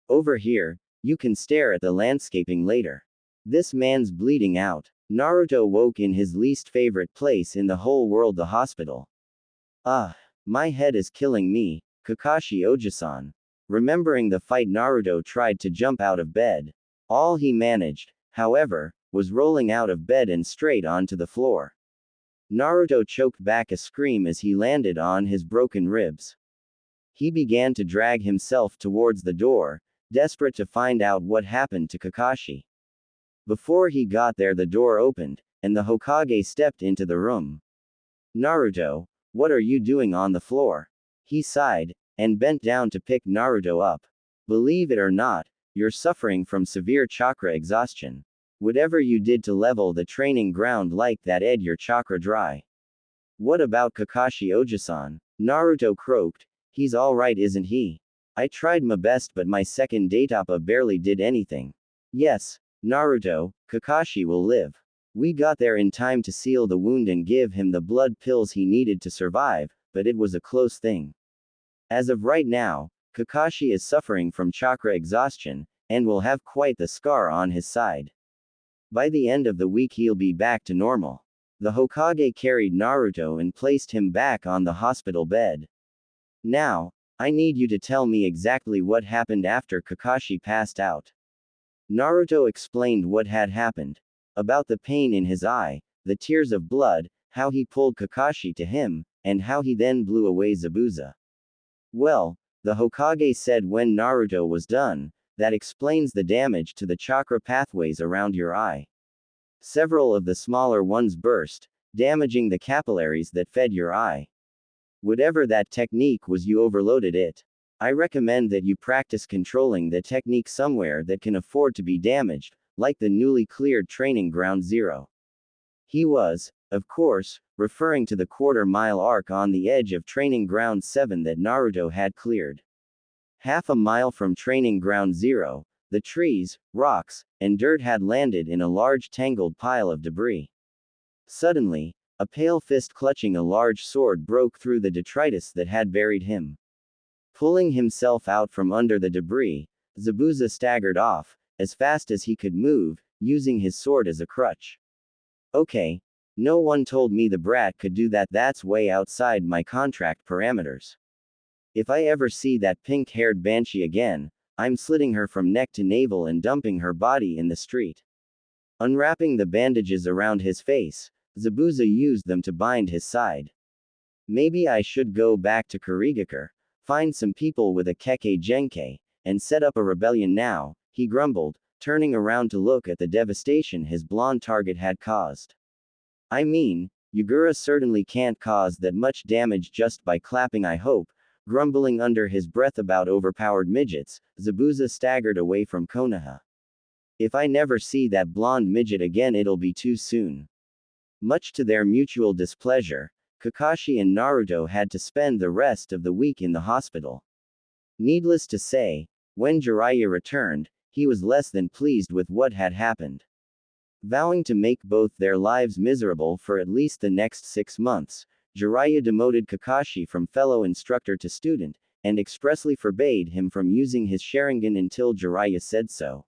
Over here, you can stare at the landscaping later. This man's bleeding out. Naruto woke in his least favorite place in the whole world, the hospital. My head is killing me, Kakashi Oji-san. Remembering the fight, Naruto tried to jump out of bed. All he managed, however, was rolling out of bed and straight onto the floor. Naruto choked back a scream as he landed on his broken ribs. He began to drag himself towards the door, desperate to find out what happened to Kakashi. Before he got there, the door opened, and the Hokage stepped into the room. Naruto, what are you doing on the floor? He sighed, and bent down to pick Naruto up. Believe it or not, you're suffering from severe chakra exhaustion. Whatever you did to level the training ground like that ed your chakra dry. What about Kakashi Ojisan? Naruto croaked. He's alright, isn't he? I tried my best, but my second Daitapa barely did anything. Yes, Naruto, Kakashi will live. We got there in time to seal the wound and give him the blood pills he needed to survive, but it was a close thing. As of right now, Kakashi is suffering from chakra exhaustion, and will have quite the scar on his side. By the end of the week he'll be back to normal. The Hokage carried Naruto and placed him back on the hospital bed. Now, I need you to tell me exactly what happened after Kakashi passed out. Naruto explained what had happened. About the pain in his eye, the tears of blood, how he pulled Kakashi to him, and how he then blew away Zabuza. Well, the Hokage said when Naruto was done, that explains the damage to the chakra pathways around your eye. Several of the smaller ones burst, damaging the capillaries that fed your eye. Whatever that technique was, you overloaded it. I recommend that you practice controlling the technique somewhere that can afford to be damaged, like the newly cleared training ground 0. He was, of course, referring to the quarter-mile arc on the edge of training ground 7 that Naruto had cleared. Half a mile from training ground 0, the trees, rocks, and dirt had landed in a large tangled pile of debris. Suddenly, a pale fist clutching a large sword broke through the detritus that had buried him. Pulling himself out from under the debris, Zabuza staggered off, as fast as he could move, using his sword as a crutch. Okay. No one told me the brat could do that, that's way outside my contract parameters. If I ever see that pink-haired banshee again, I'm slitting her from neck to navel and dumping her body in the street. Unwrapping the bandages around his face, Zabuza used them to bind his side. Maybe I should go back to Kurigakure, find some people with a Kekkei Genkai, and set up a rebellion now, he grumbled, turning around to look at the devastation his blonde target had caused. I mean, Yagura certainly can't cause that much damage just by clapping, I hope. Grumbling under his breath about overpowered midgets, Zabuza staggered away from Konoha. If I never see that blonde midget again, it'll be too soon. Much to their mutual displeasure, Kakashi and Naruto had to spend the rest of the week in the hospital. Needless to say, when Jiraiya returned, he was less than pleased with what had happened. Vowing to make both their lives miserable for at least the next 6 months, Jiraiya demoted Kakashi from fellow instructor to student, and expressly forbade him from using his Sharingan until Jiraiya said so.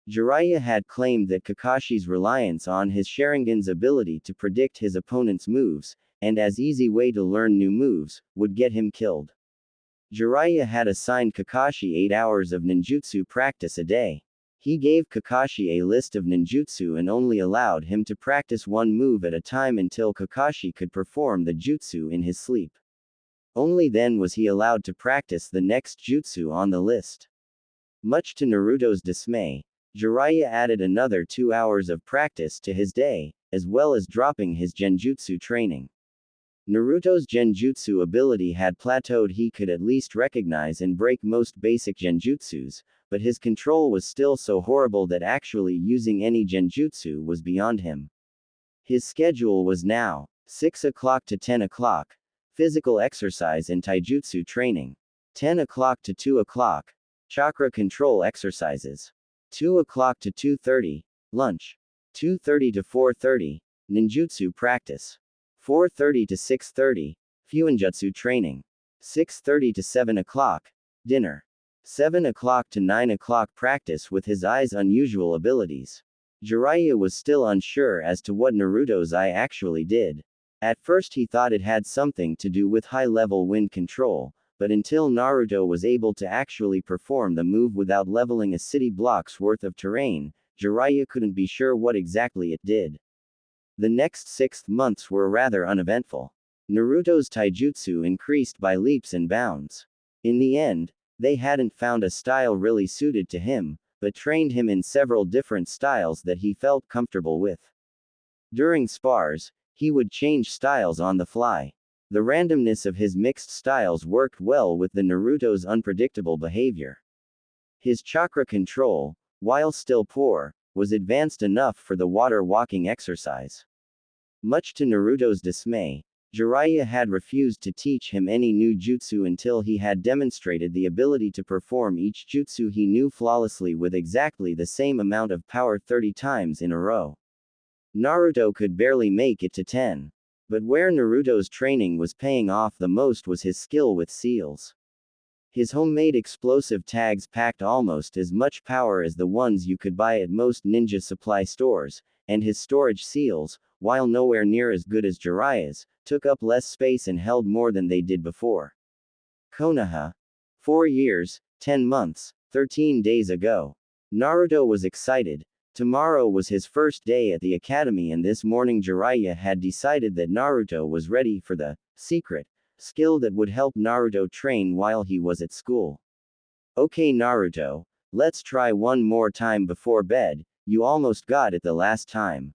Jiraiya had claimed that Kakashi's reliance on his Sharingan's ability to predict his opponent's moves, and as easy way to learn new moves, would get him killed. Jiraiya had assigned Kakashi 8 hours of ninjutsu practice a day. He gave Kakashi a list of ninjutsu and only allowed him to practice one move at a time until Kakashi could perform the jutsu in his sleep. Only then was he allowed to practice the next jutsu on the list. Much to Naruto's dismay, Jiraiya added another 2 hours of practice to his day, as well as dropping his genjutsu training. Naruto's genjutsu ability had plateaued. He could at least recognize and break most basic genjutsus, but his control was still so horrible that actually using any genjutsu was beyond him. His schedule was now 6 o'clock to 10 o'clock, physical exercise and taijutsu training. 10 o'clock to 2 o'clock, chakra control exercises. 2 o'clock to 2:30, lunch. 2:30 to 4:30, ninjutsu practice. 4:30 to 6:30, fuinjutsu training. 6:30 to 7 o'clock, dinner. 7 o'clock to 9 o'clock practice with his eye's unusual abilities. Jiraiya was still unsure as to what Naruto's eye actually did. At first he thought it had something to do with high-level wind control, but until Naruto was able to actually perform the move without leveling a city block's worth of terrain, Jiraiya couldn't be sure what exactly it did. The next 6 months were rather uneventful. Naruto's taijutsu increased by leaps and bounds. In the end, they hadn't found a style really suited to him, but trained him in several different styles that he felt comfortable with. During spars, he would change styles on the fly. The randomness of his mixed styles worked well with the Naruto's unpredictable behavior. His chakra control, while still poor, was advanced enough for the water walking exercise. Much to Naruto's dismay, Jiraiya had refused to teach him any new jutsu until he had demonstrated the ability to perform each jutsu he knew flawlessly with exactly the same amount of power 30 times in a row. Naruto could barely make it to 10. But where Naruto's training was paying off the most was his skill with seals. His homemade explosive tags packed almost as much power as the ones you could buy at most ninja supply stores, and his storage seals, while nowhere near as good as Jiraiya's, took up less space and held more than they did before. Konoha. 4 years, 10 months, 13 days ago. Naruto was excited. Tomorrow was his first day at the academy, and this morning Jiraiya had decided that Naruto was ready for the secret skill that would help Naruto train while he was at school. Okay Naruto, let's try one more time before bed, you almost got it the last time.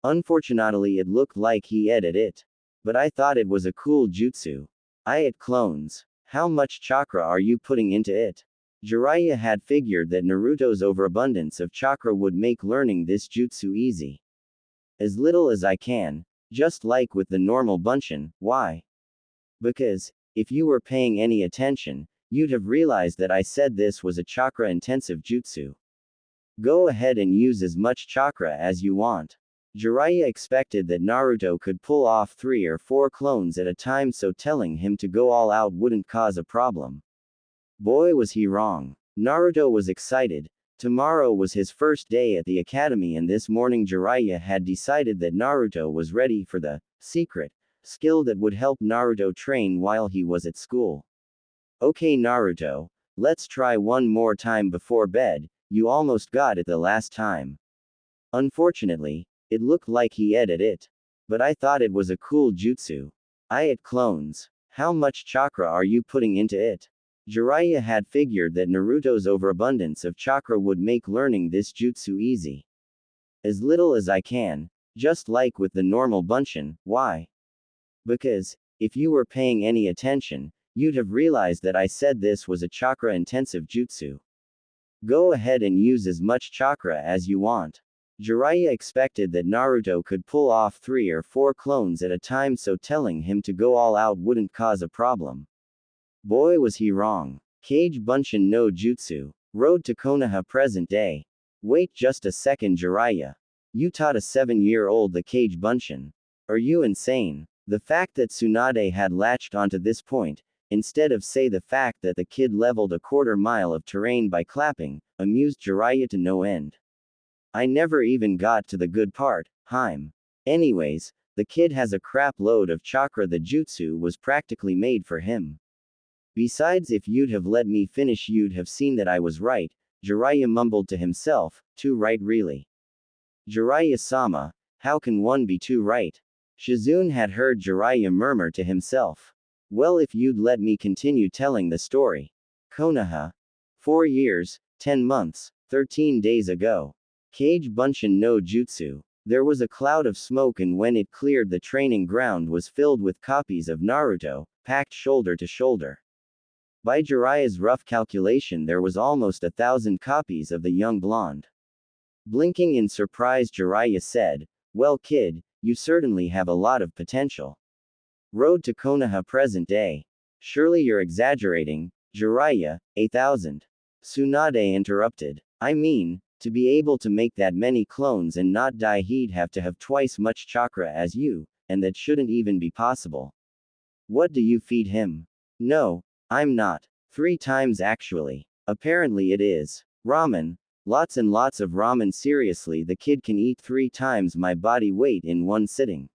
Unfortunately it looked like he edited it. But I thought it was a cool jutsu. It clones. How much chakra are you putting into it? Jiraiya had figured that Naruto's overabundance of chakra would make learning this jutsu easy. As little as I can, just like with the normal Bunshin. Why? Because, if you were paying any attention, you'd have realized that I said this was a chakra-intensive jutsu. Go ahead and use as much chakra as you want. Jiraiya expected that Naruto could pull off 3 or 4 clones at a time, so telling him to go all out wouldn't cause a problem. Boy was he wrong. Naruto was excited. Tomorrow was his first day at the academy, and this morning Jiraiya had decided that Naruto was ready for the secret skill that would help Naruto train while he was at school. Okay Naruto, let's try one more time before bed, you almost got it the last time. Unfortunately, it looked like he edited it. But I thought it was a cool jutsu. It clones. How much chakra are you putting into it? Jiraiya had figured that Naruto's overabundance of chakra would make learning this jutsu easy. As little as I can, just like with the normal Bunshin. Why? Because, if you were paying any attention, you'd have realized that I said this was a chakra-intensive jutsu. Go ahead and use as much chakra as you want. Jiraiya expected that Naruto could pull off 3 or 4 clones at a time, so telling him to go all out wouldn't cause a problem. Boy was he wrong. Kage Bunshin no Jutsu. Road to Konoha present day. Wait just a second Jiraiya. You taught a 7-year-old the Kage Bunshin. Are you insane? The fact that Tsunade had latched onto this point, instead of say the fact that the kid leveled a quarter mile of terrain by clapping, amused Jiraiya to no end. I never even got to the good part, Harem. Anyways, the kid has a crap load of chakra, the jutsu was practically made for him. Besides, if you'd have let me finish you'd have seen that I was right, Jiraiya mumbled to himself, too right really. Jiraiya-sama, how can one be too right? Shizune had heard Jiraiya murmur to himself. Well, if you'd let me continue telling the story. Konoha. 4 years, 10 months, 13 days ago. Kage Bunshin no Jutsu. There was a cloud of smoke, and when it cleared, the training ground was filled with copies of Naruto, packed shoulder to shoulder. By Jiraiya's rough calculation, there was almost 1,000 copies of the young blonde. Blinking in surprise, Jiraiya said, well kid, you certainly have a lot of potential. Road to Konoha present day. Surely you're exaggerating, Jiraiya. 1,000. Tsunade interrupted. I mean, to be able to make that many clones and not die, he'd have to have twice much chakra as you, and that shouldn't even be possible. What do you feed him? No, I'm not. 3 times actually. Apparently it is. Ramen. Lots and lots of ramen. Seriously, the kid can eat 3 times my body weight in one sitting.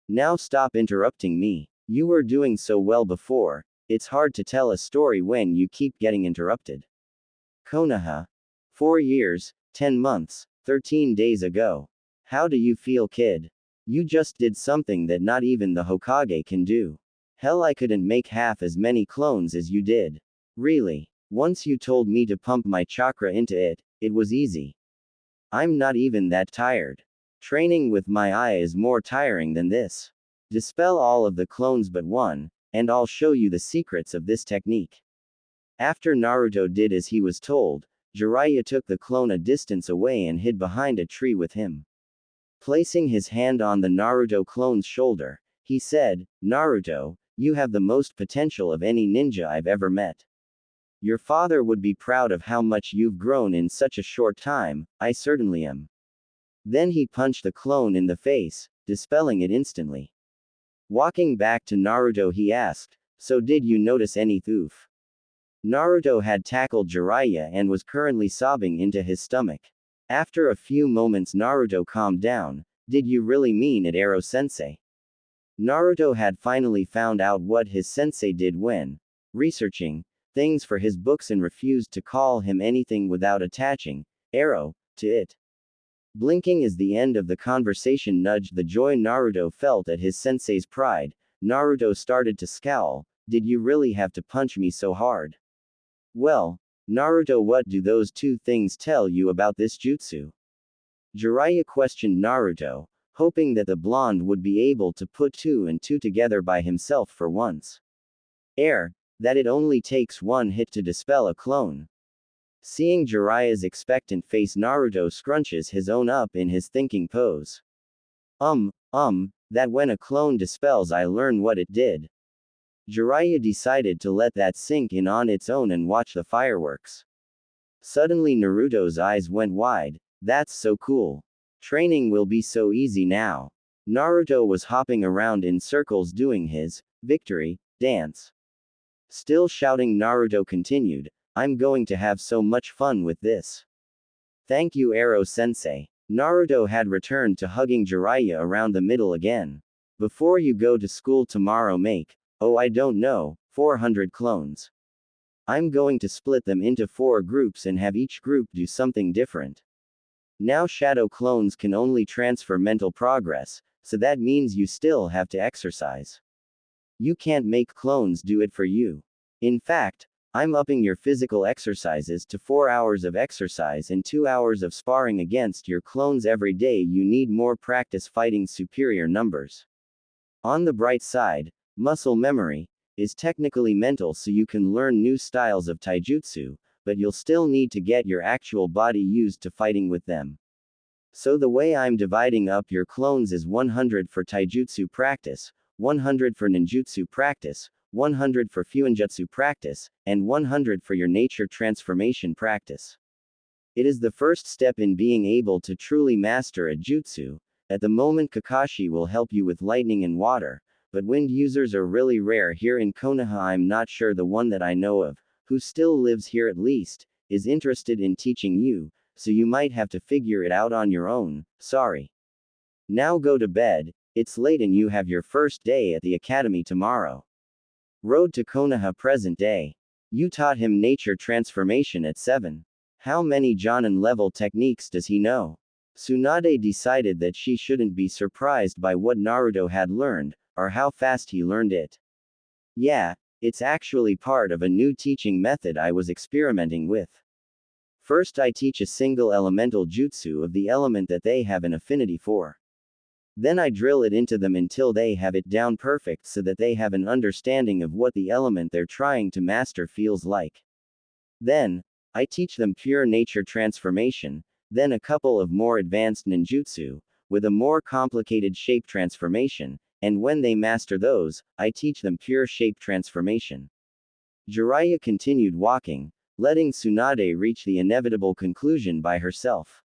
Now stop interrupting me. You were doing so well before, it's hard to tell a story when you keep getting interrupted. Konoha. 4 years, 10 months, 13 days ago. How do you feel, kid? You just did something that not even the Hokage can do. Hell, I couldn't make half as many clones as you did. Really. Once you told me to pump my chakra into it, it was easy. I'm not even that tired. Training with my eye is more tiring than this. Dispel all of the clones but one, and I'll show you the secrets of this technique. After Naruto did as he was told, Jiraiya took the clone a distance away and hid behind a tree with him. Placing his hand on the Naruto clone's shoulder, he said, "Naruto, you have the most potential of any ninja I've ever met. Your father would be proud of how much you've grown in such a short time, I certainly am." Then he punched the clone in the face, dispelling it instantly. Walking back to Naruto, he asked, "So did you notice any thoof?" Naruto had tackled Jiraiya and was currently sobbing into his stomach. After a few moments, Naruto calmed down. "Did you really mean it, Ero-sensei?" Naruto had finally found out what his sensei did when researching things for his books and refused to call him anything without attaching Ero to it. Blinking as the end of the conversation nudged the joy Naruto felt at his sensei's pride, Naruto started to scowl. "Did you really have to punch me so hard?" "Well, Naruto, what do those two things tell you about this jutsu?" Jiraiya questioned Naruto, hoping that the blonde would be able to put two and two together by himself for once. That it only takes one hit to dispel a clone. Seeing Jiraiya's expectant face, Naruto scrunches his own up in his thinking pose. That when a clone dispels, I learn what it did." Jiraiya decided to let that sink in on its own and watch the fireworks. Suddenly Naruto's eyes went wide. "That's so cool. Training will be so easy now." Naruto was hopping around in circles doing his victory dance. Still shouting, Naruto continued, "I'm going to have so much fun with this." "Thank you, Ero-sensei." Naruto had returned to hugging Jiraiya around the middle again. "Before you go to school tomorrow, make, I don't know, 400 clones. I'm going to split them into 4 groups and have each group do something different. Now shadow clones can only transfer mental progress, so that means you still have to exercise. You can't make clones do it for you. In fact, I'm upping your physical exercises to 4 hours of exercise and 2 hours of sparring against your clones every day. You need more practice fighting superior numbers. On the bright side, muscle memory is technically mental, so you can learn new styles of taijutsu, but you'll still need to get your actual body used to fighting with them. So the way I'm dividing up your clones is 100 for taijutsu practice, 100 for ninjutsu practice, 100 for fuinjutsu practice, and 100 for your nature transformation practice. It is the first step in being able to truly master a jutsu. At the moment, Kakashi will help you with lightning and water, but wind users are really rare here in Konoha. I'm not sure the one that I know of, who still lives here at least, is interested in teaching you, so you might have to figure it out on your own. Sorry. Now go to bed, it's late and you have your first day at the academy tomorrow." Road to Konoha present day. You taught him nature transformation at 7. How many Jonin level techniques does he know? Tsunade decided that she shouldn't be surprised by what Naruto had learned, or how fast he learned it. "Yeah, it's actually part of a new teaching method I was experimenting with. First I teach a single elemental jutsu of the element that they have an affinity for. Then I drill it into them until they have it down perfect so that they have an understanding of what the element they're trying to master feels like. Then, I teach them pure nature transformation, then a couple of more advanced ninjutsu, with a more complicated shape transformation, and when they master those, I teach them pure shape transformation." Jiraiya continued walking, letting Tsunade reach the inevitable conclusion by herself.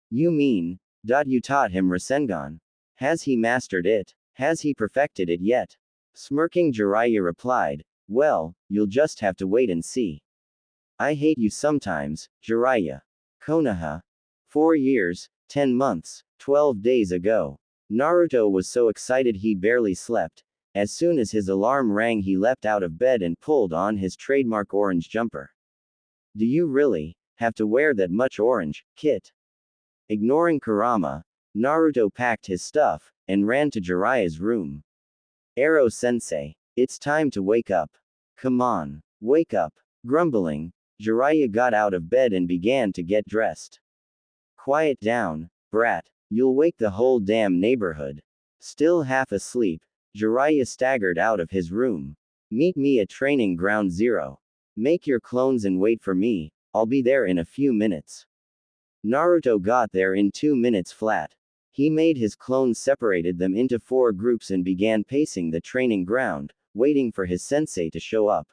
"You mean, you taught him Rasengan? Has he mastered it? Has he perfected it yet?" Smirking, Jiraiya replied, "Well, you'll just have to wait and see." "I hate you sometimes, Jiraiya." Konoha. 4 years, 10 months, 12 days ago. Naruto was so excited he barely slept. As soon as his alarm rang, he leapt out of bed and pulled on his trademark orange jumper. "Do you really have to wear that much orange, Kit?" Ignoring Kurama, Naruto packed his stuff and ran to Jiraiya's room. "Ero-sensei, it's time to wake up. Come on, wake up." Grumbling, Jiraiya got out of bed and began to get dressed. "Quiet down, brat. You'll wake the whole damn neighborhood." Still half asleep, Jiraiya staggered out of his room. "Meet me at training ground 0. Make your clones and wait for me. I'll be there in a few minutes. Naruto got there in 2 minutes flat. He made his clones, separated them into 4 groups, and began pacing the training ground, waiting for his sensei to show up.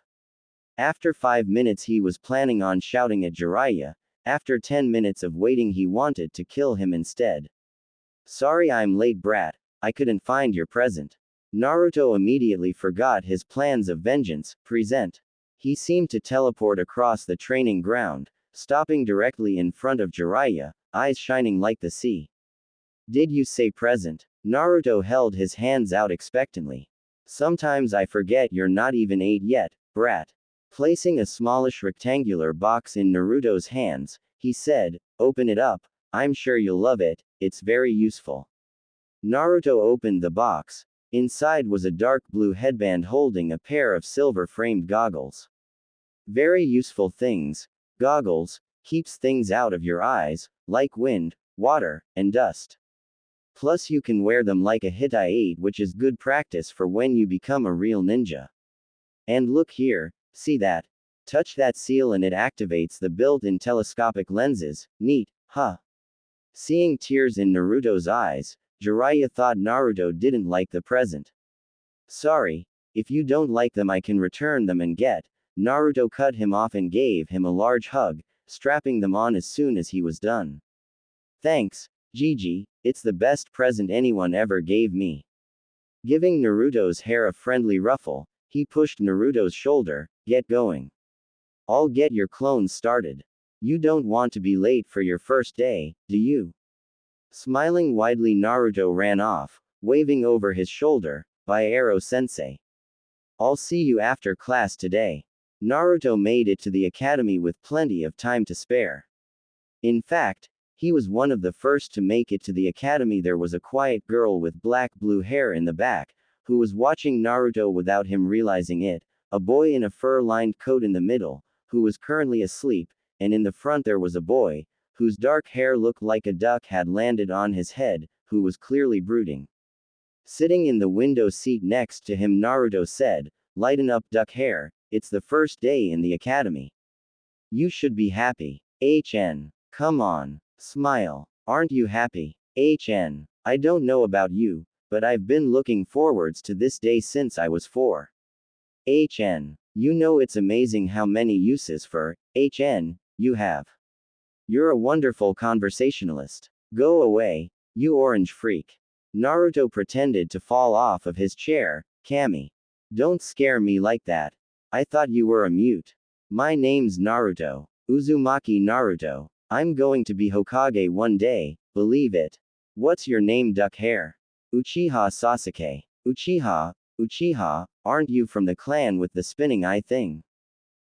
After 5 minutes he was planning on shouting at Jiraiya. After 10 minutes of waiting he wanted to kill him instead. Sorry I'm late, brat. I couldn't find your present. Naruto immediately forgot his plans of vengeance. Present. He seemed to teleport across the training ground, stopping directly in front of Jiraiya, eyes shining like the sea. Did you say present? Naruto held his hands out expectantly. Sometimes I forget you're not even 8 yet, brat. Placing a smallish rectangular box in Naruto's hands, he said, open it up, I'm sure you'll love it, it's very useful. Naruto opened the box. Inside was a dark blue headband holding a pair of silver-framed goggles. Very useful things. Goggles, keeps things out of your eyes, like wind, water, and dust. Plus you can wear them like a Hittite, which is good practice for when you become a real ninja. And look here, see that? Touch that seal and it activates the built-in telescopic lenses, neat, huh? Seeing tears in Naruto's eyes, Jiraiya thought Naruto didn't like the present. Sorry, if you don't like them I can return them and get. Naruto cut him off and gave him a large hug, strapping them on as soon as he was done. Thanks, Gigi, it's the best present anyone ever gave me. Giving Naruto's hair a friendly ruffle, he pushed Naruto's shoulder, get going. I'll get your clones started. You don't want to be late for your first day, do you? Smiling widely Naruto ran off, waving over his shoulder, bye Ero-sensei. I'll see you after class today. Naruto made it to the academy with plenty of time to spare. In fact, he was one of the first to make it to the academy. There was a quiet girl with black-blue hair in the back, who was watching Naruto without him realizing it, a boy in a fur-lined coat in the middle, who was currently asleep, and in the front there was a boy, whose dark hair looked like a duck had landed on his head, who was clearly brooding. Sitting in the window seat next to him Naruto said, lighten up duck hair, it's the first day in the academy. You should be happy. HN. Come on. Smile. Aren't you happy? HN. I don't know about you, but I've been looking forwards to this day since I was 4. HN. You know it's amazing how many uses for HN you have. You're a wonderful conversationalist. Go away, you orange freak. Naruto pretended to fall off of his chair. Kami. Don't scare me like that. I thought you were a mute. My name's Naruto. Uzumaki Naruto. I'm going to be Hokage one day, believe it. What's your name, duck hair? Uchiha Sasuke. Uchiha, aren't you from the clan with the spinning eye thing?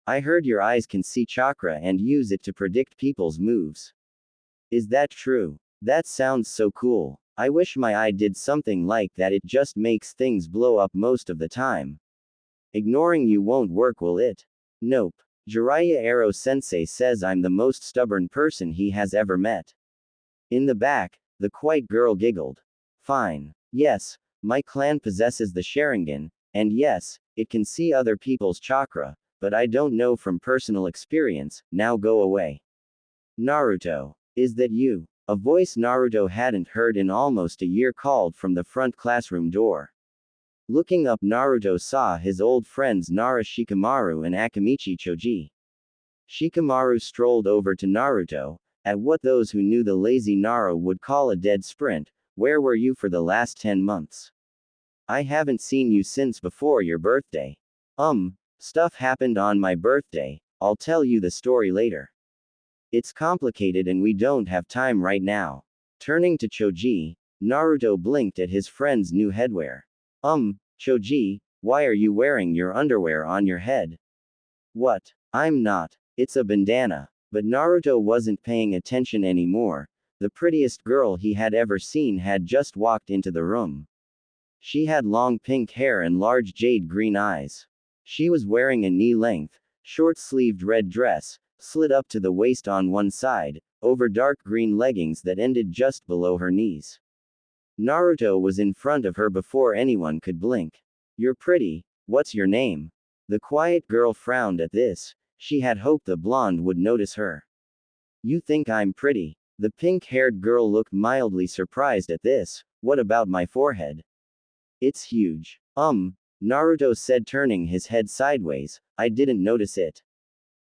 I heard your eyes can see chakra and use it to predict people's moves. Is that true? That sounds so cool. I wish my eye did something like that, it just makes things blow up most of the time. Ignoring you won't work, will it? Nope. Jiraiya Ero-sensei says I'm the most stubborn person he has ever met. In the back, the quiet girl giggled. Fine. Yes, my clan possesses the Sharingan, and yes, it can see other people's chakra, but I don't know from personal experience, now go away. Naruto. Is that you? A voice Naruto hadn't heard in almost a year called from the front classroom door. Looking up Naruto saw his old friends Nara Shikamaru and Akamichi Choji. Shikamaru strolled over to Naruto, at what those who knew the lazy Nara would call a dead sprint. Where were you for the last 10 months? I haven't seen you since before your birthday. Stuff happened on my birthday, I'll tell you the story later. It's complicated and we don't have time right now. Turning to Choji, Naruto blinked at his friend's new headwear. Choji, why are you wearing your underwear on your head? What? I'm not. It's a bandana. But Naruto wasn't paying attention anymore. The prettiest girl he had ever seen had just walked into the room. She had long pink hair and large jade green eyes. She was wearing a knee-length, short-sleeved red dress, slid up to the waist on one side, over dark green leggings that ended just below her knees. Naruto was in front of her before anyone could blink. You're pretty, what's your name? The quiet girl frowned at this. She had hoped the blonde would notice her. You think I'm pretty? The pink-haired girl looked mildly surprised at this. What about my forehead? It's huge. Naruto said, turning his head sideways. I didn't notice it.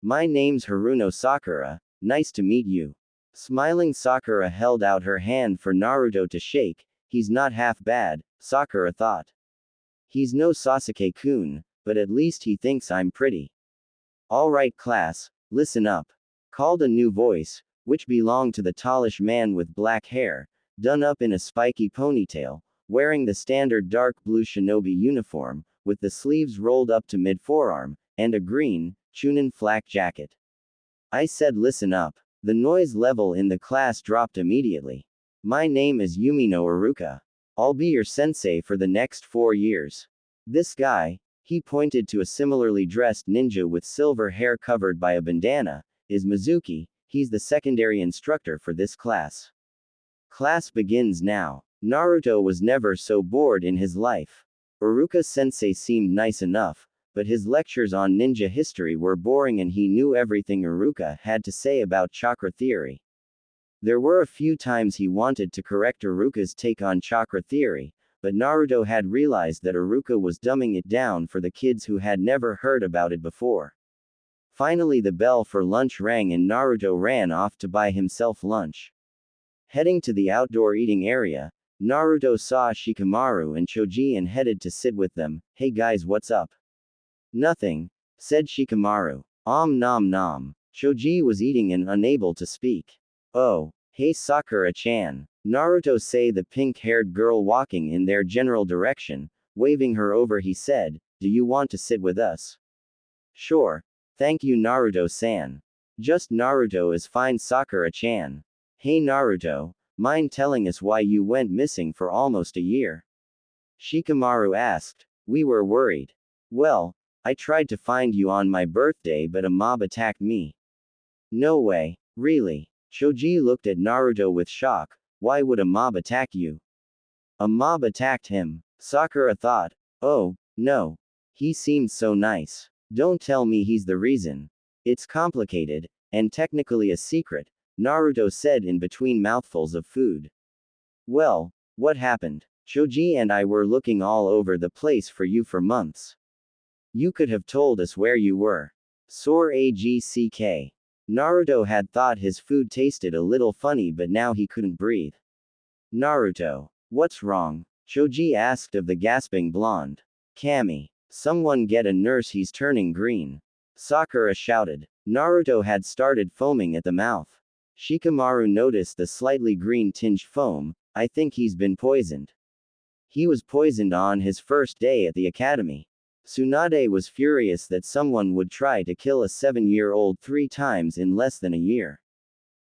My name's Haruno Sakura. Nice to meet you. Smiling, Sakura held out her hand for Naruto to shake. He's not half bad, Sakura thought. He's no Sasuke-kun, but at least he thinks I'm pretty. Alright class, listen up. Called a new voice, which belonged to the tallish man with black hair, done up in a spiky ponytail, wearing the standard dark blue shinobi uniform, with the sleeves rolled up to mid-forearm, and a green, Chunin flak jacket. I said listen up. The noise level in the class dropped immediately. My name is Yumino Iruka. I'll be your sensei for the next 4 years. This guy, he pointed to a similarly dressed ninja with silver hair covered by a bandana, is Mizuki. He's the secondary instructor for this class. Class begins now. Naruto was never so bored in his life. Iruka-sensei seemed nice enough, but his lectures on ninja history were boring and he knew everything Iruka had to say about chakra theory. There were a few times he wanted to correct Iruka's take on chakra theory, but Naruto had realized that Iruka was dumbing it down for the kids who had never heard about it before. Finally, the bell for lunch rang and Naruto ran off to buy himself lunch. Heading to the outdoor eating area, Naruto saw Shikamaru and Choji and headed to sit with them. Hey guys, what's up? Nothing, said Shikamaru. Nom nom. Choji was eating and unable to speak. Oh, hey Sakura-chan. Naruto said, the pink-haired girl walking in their general direction, waving her over, he said, do you want to sit with us? Sure. Thank you Naruto-san. Just Naruto is fine Sakura-chan. Hey Naruto, mind telling us why you went missing for almost a year? Shikamaru asked. We were worried. Well, I tried to find you on my birthday but a mob attacked me. No way. Really? Choji looked at Naruto with shock. Why would a mob attack you? A mob attacked him, Sakura thought. Oh, no. He seemed so nice. Don't tell me he's the reason. It's complicated, and technically a secret, Naruto said in between mouthfuls of food. Well, what happened? Choji and I were looking all over the place for you for months. You could have told us where you were. Sore agck. Naruto had thought his food tasted a little funny but now he couldn't breathe. Naruto. What's wrong? Choji asked of the gasping blonde. Kami. Someone get a nurse, he's turning green. Sakura shouted. Naruto had started foaming at the mouth. Shikamaru noticed the slightly green-tinged foam. I think he's been poisoned. He was poisoned on his first day at the academy. Tsunade was furious that someone would try to kill a 7-year-old 3 times in less than a year.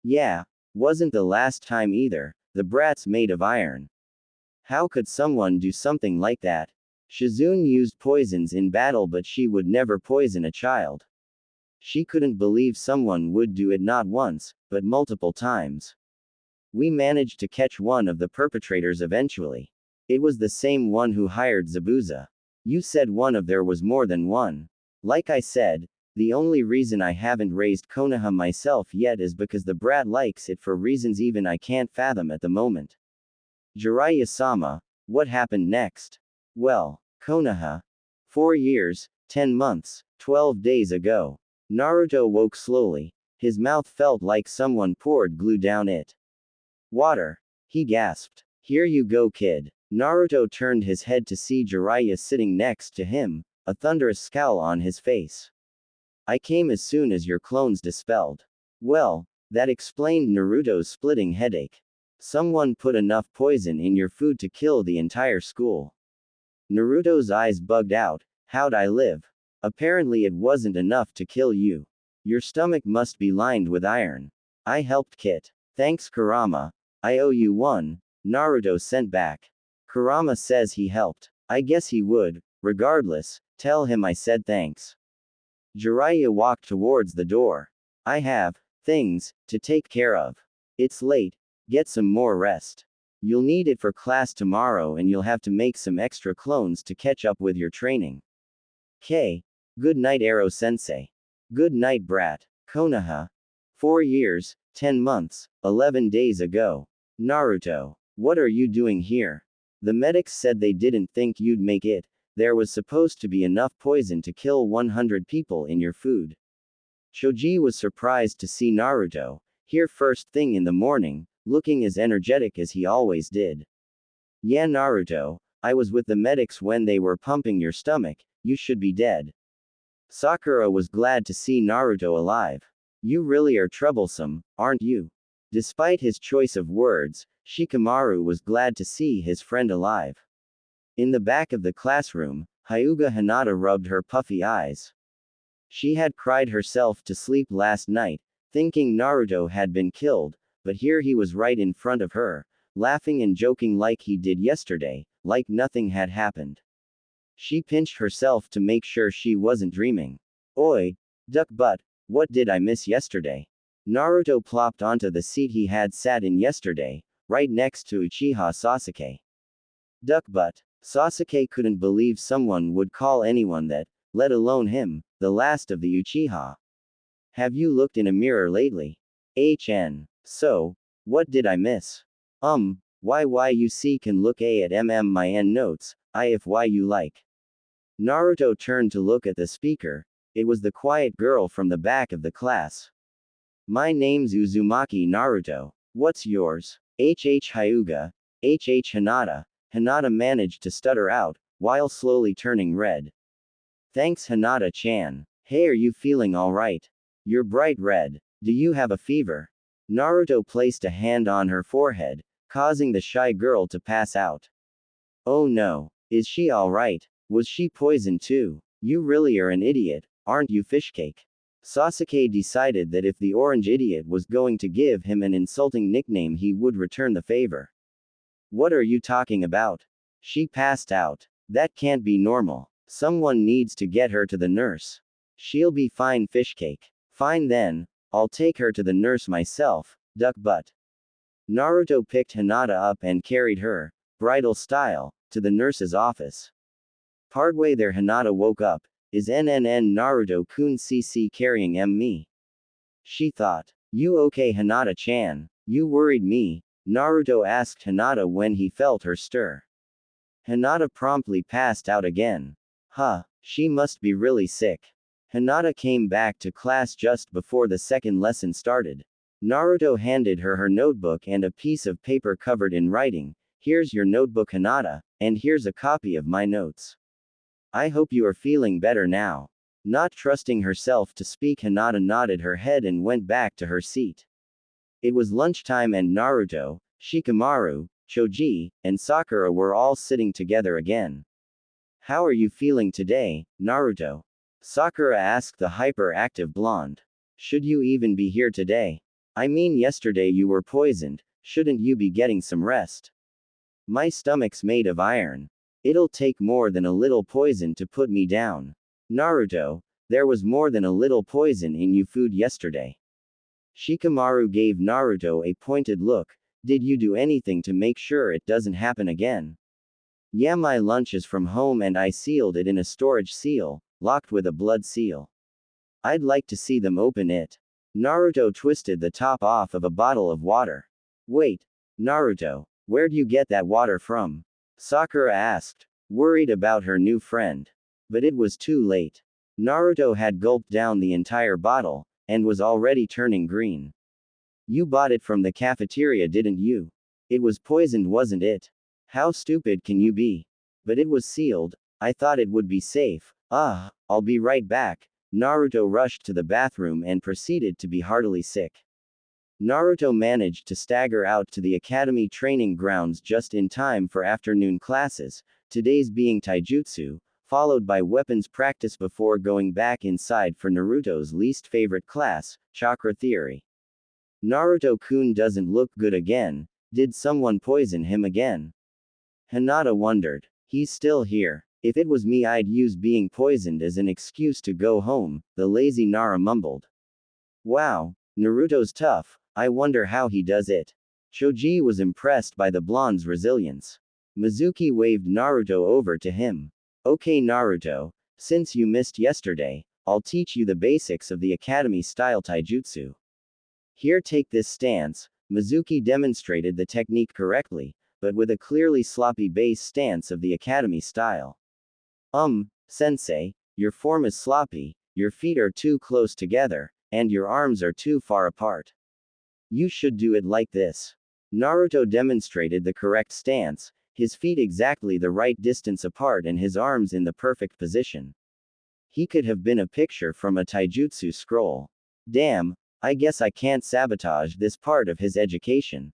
Yeah, wasn't the last time either, the brat's made of iron. How could someone do something like that? Shizune used poisons in battle but she would never poison a child. She couldn't believe someone would do it not once, but multiple times. We managed to catch one of the perpetrators eventually. It was the same one who hired Zabuza. You said one of there was more than one. Like I said, the only reason I haven't raised Konoha myself yet is because the brat likes it for reasons even I can't fathom at the moment. Jiraiya-sama, what happened next? Well, Konoha. 4 years, 10 months, 12 days ago. Naruto woke slowly. His mouth felt like someone poured glue down it. Water. He gasped. Here you go, kid. Naruto turned his head to see Jiraiya sitting next to him, a thunderous scowl on his face. I came as soon as your clones dispelled. Well, that explained Naruto's splitting headache. Someone put enough poison in your food to kill the entire school. Naruto's eyes bugged out. How'd I live? Apparently it wasn't enough to kill you. Your stomach must be lined with iron. I helped Kit. Thanks Kurama. I owe you one. Naruto sent back. Kurama says he helped. I guess he would. Regardless, tell him I said thanks. Jiraiya walked towards the door. I have things to take care of. It's late. Get some more rest. You'll need it for class tomorrow and you'll have to make some extra clones to catch up with your training. K. Good night Arrow Sensei. Good night, brat. Konoha. 4 years, 10 months, 11 days ago. Naruto. What are you doing here? The medics said they didn't think you'd make it. There was supposed to be enough poison to kill 100 people in your food. Choji was surprised to see Naruto, here first thing in the morning, looking as energetic as he always did. Yeah, Naruto, I was with the medics when they were pumping your stomach, you should be dead. Sakura was glad to see Naruto alive. You really are troublesome, aren't you? Despite his choice of words, Shikamaru was glad to see his friend alive. In the back of the classroom, Hyuga Hinata rubbed her puffy eyes. She had cried herself to sleep last night, thinking Naruto had been killed, but here he was right in front of her, laughing and joking like he did yesterday, like nothing had happened. She pinched herself to make sure she wasn't dreaming. Oi, duck butt, what did I miss yesterday? Naruto plopped onto the seat he had sat in yesterday, right next to Uchiha Sasuke. Duck butt. Sasuke couldn't believe someone would call anyone that, let alone him, the last of the Uchiha. Have you looked in a mirror lately? So, what did I miss? Why you see can look a at my n notes, I if why you like. Naruto turned to look at the speaker, it was the quiet girl from the back of the class. My name's Uzumaki Naruto, what's yours? Hyuga, Hinata. Hinata managed to stutter out, while slowly turning red. Thanks Hinata-chan. Hey, are you feeling alright? You're bright red. Do you have a fever? Naruto placed a hand on her forehead, causing the shy girl to pass out. Oh no. Is she alright? Was she poisoned too? You really are an idiot, aren't you, Fishcake? Sasuke decided that if the orange idiot was going to give him an insulting nickname, he would return the favor. What are you talking about? She passed out. That can't be normal. Someone needs to get her to the nurse. She'll be fine, Fishcake. Fine then, I'll take her to the nurse myself, duck butt. Naruto picked Hinata up and carried her, bridal style, to the nurse's office. Partway there Hinata woke up. Is Naruto-kun cc carrying me? She thought. You okay Hinata-chan? You worried me, Naruto asked Hinata when he felt her stir. Hinata promptly passed out again. Huh, she must be really sick. Hinata came back to class just before the second lesson started. Naruto handed her her notebook and a piece of paper covered in writing. Here's your notebook Hinata, and here's a copy of my notes. I hope you are feeling better now. Not trusting herself to speak, Hinata nodded her head and went back to her seat. It was lunchtime and Naruto, Shikamaru, Choji, and Sakura were all sitting together again. How are you feeling today, Naruto? Sakura asked the hyperactive blonde. Should you even be here today? I mean, yesterday you were poisoned, shouldn't you be getting some rest? My stomach's made of iron. It'll take more than a little poison to put me down. Naruto, there was more than a little poison in your food yesterday. Shikamaru gave Naruto a pointed look. Did you do anything to make sure it doesn't happen again? Yeah, my lunch is from home and I sealed it in a storage seal, locked with a blood seal. I'd like to see them open it. Naruto twisted the top off of a bottle of water. Wait, Naruto, where'd you get that water from? Sakura asked, worried about her new friend. But it was too late. Naruto had gulped down the entire bottle, and was already turning green. You bought it from the cafeteria, didn't you? It was poisoned, wasn't it? How stupid can you be? But it was sealed. I thought it would be safe. I'll be right back. Naruto rushed to the bathroom and proceeded to be heartily sick. Naruto managed to stagger out to the academy training grounds just in time for afternoon classes, today's being taijutsu, followed by weapons practice before going back inside for Naruto's least favorite class, chakra theory. Naruto-kun doesn't look good again. Did someone poison him again? Hinata wondered. He's still here. If it was me, I'd use being poisoned as an excuse to go home, the lazy Nara mumbled. Wow, Naruto's tough. I wonder how he does it. Choji was impressed by the blonde's resilience. Mizuki waved Naruto over to him. Okay Naruto, since you missed yesterday, I'll teach you the basics of the academy-style taijutsu. Here, take this stance. Mizuki demonstrated the technique correctly, but with a clearly sloppy base stance of the academy style. Sensei, your form is sloppy, your feet are too close together, and your arms are too far apart. You should do it like this. Naruto demonstrated the correct stance, his feet exactly the right distance apart and his arms in the perfect position. He could have been a picture from a taijutsu scroll. Damn, I guess I can't sabotage this part of his education.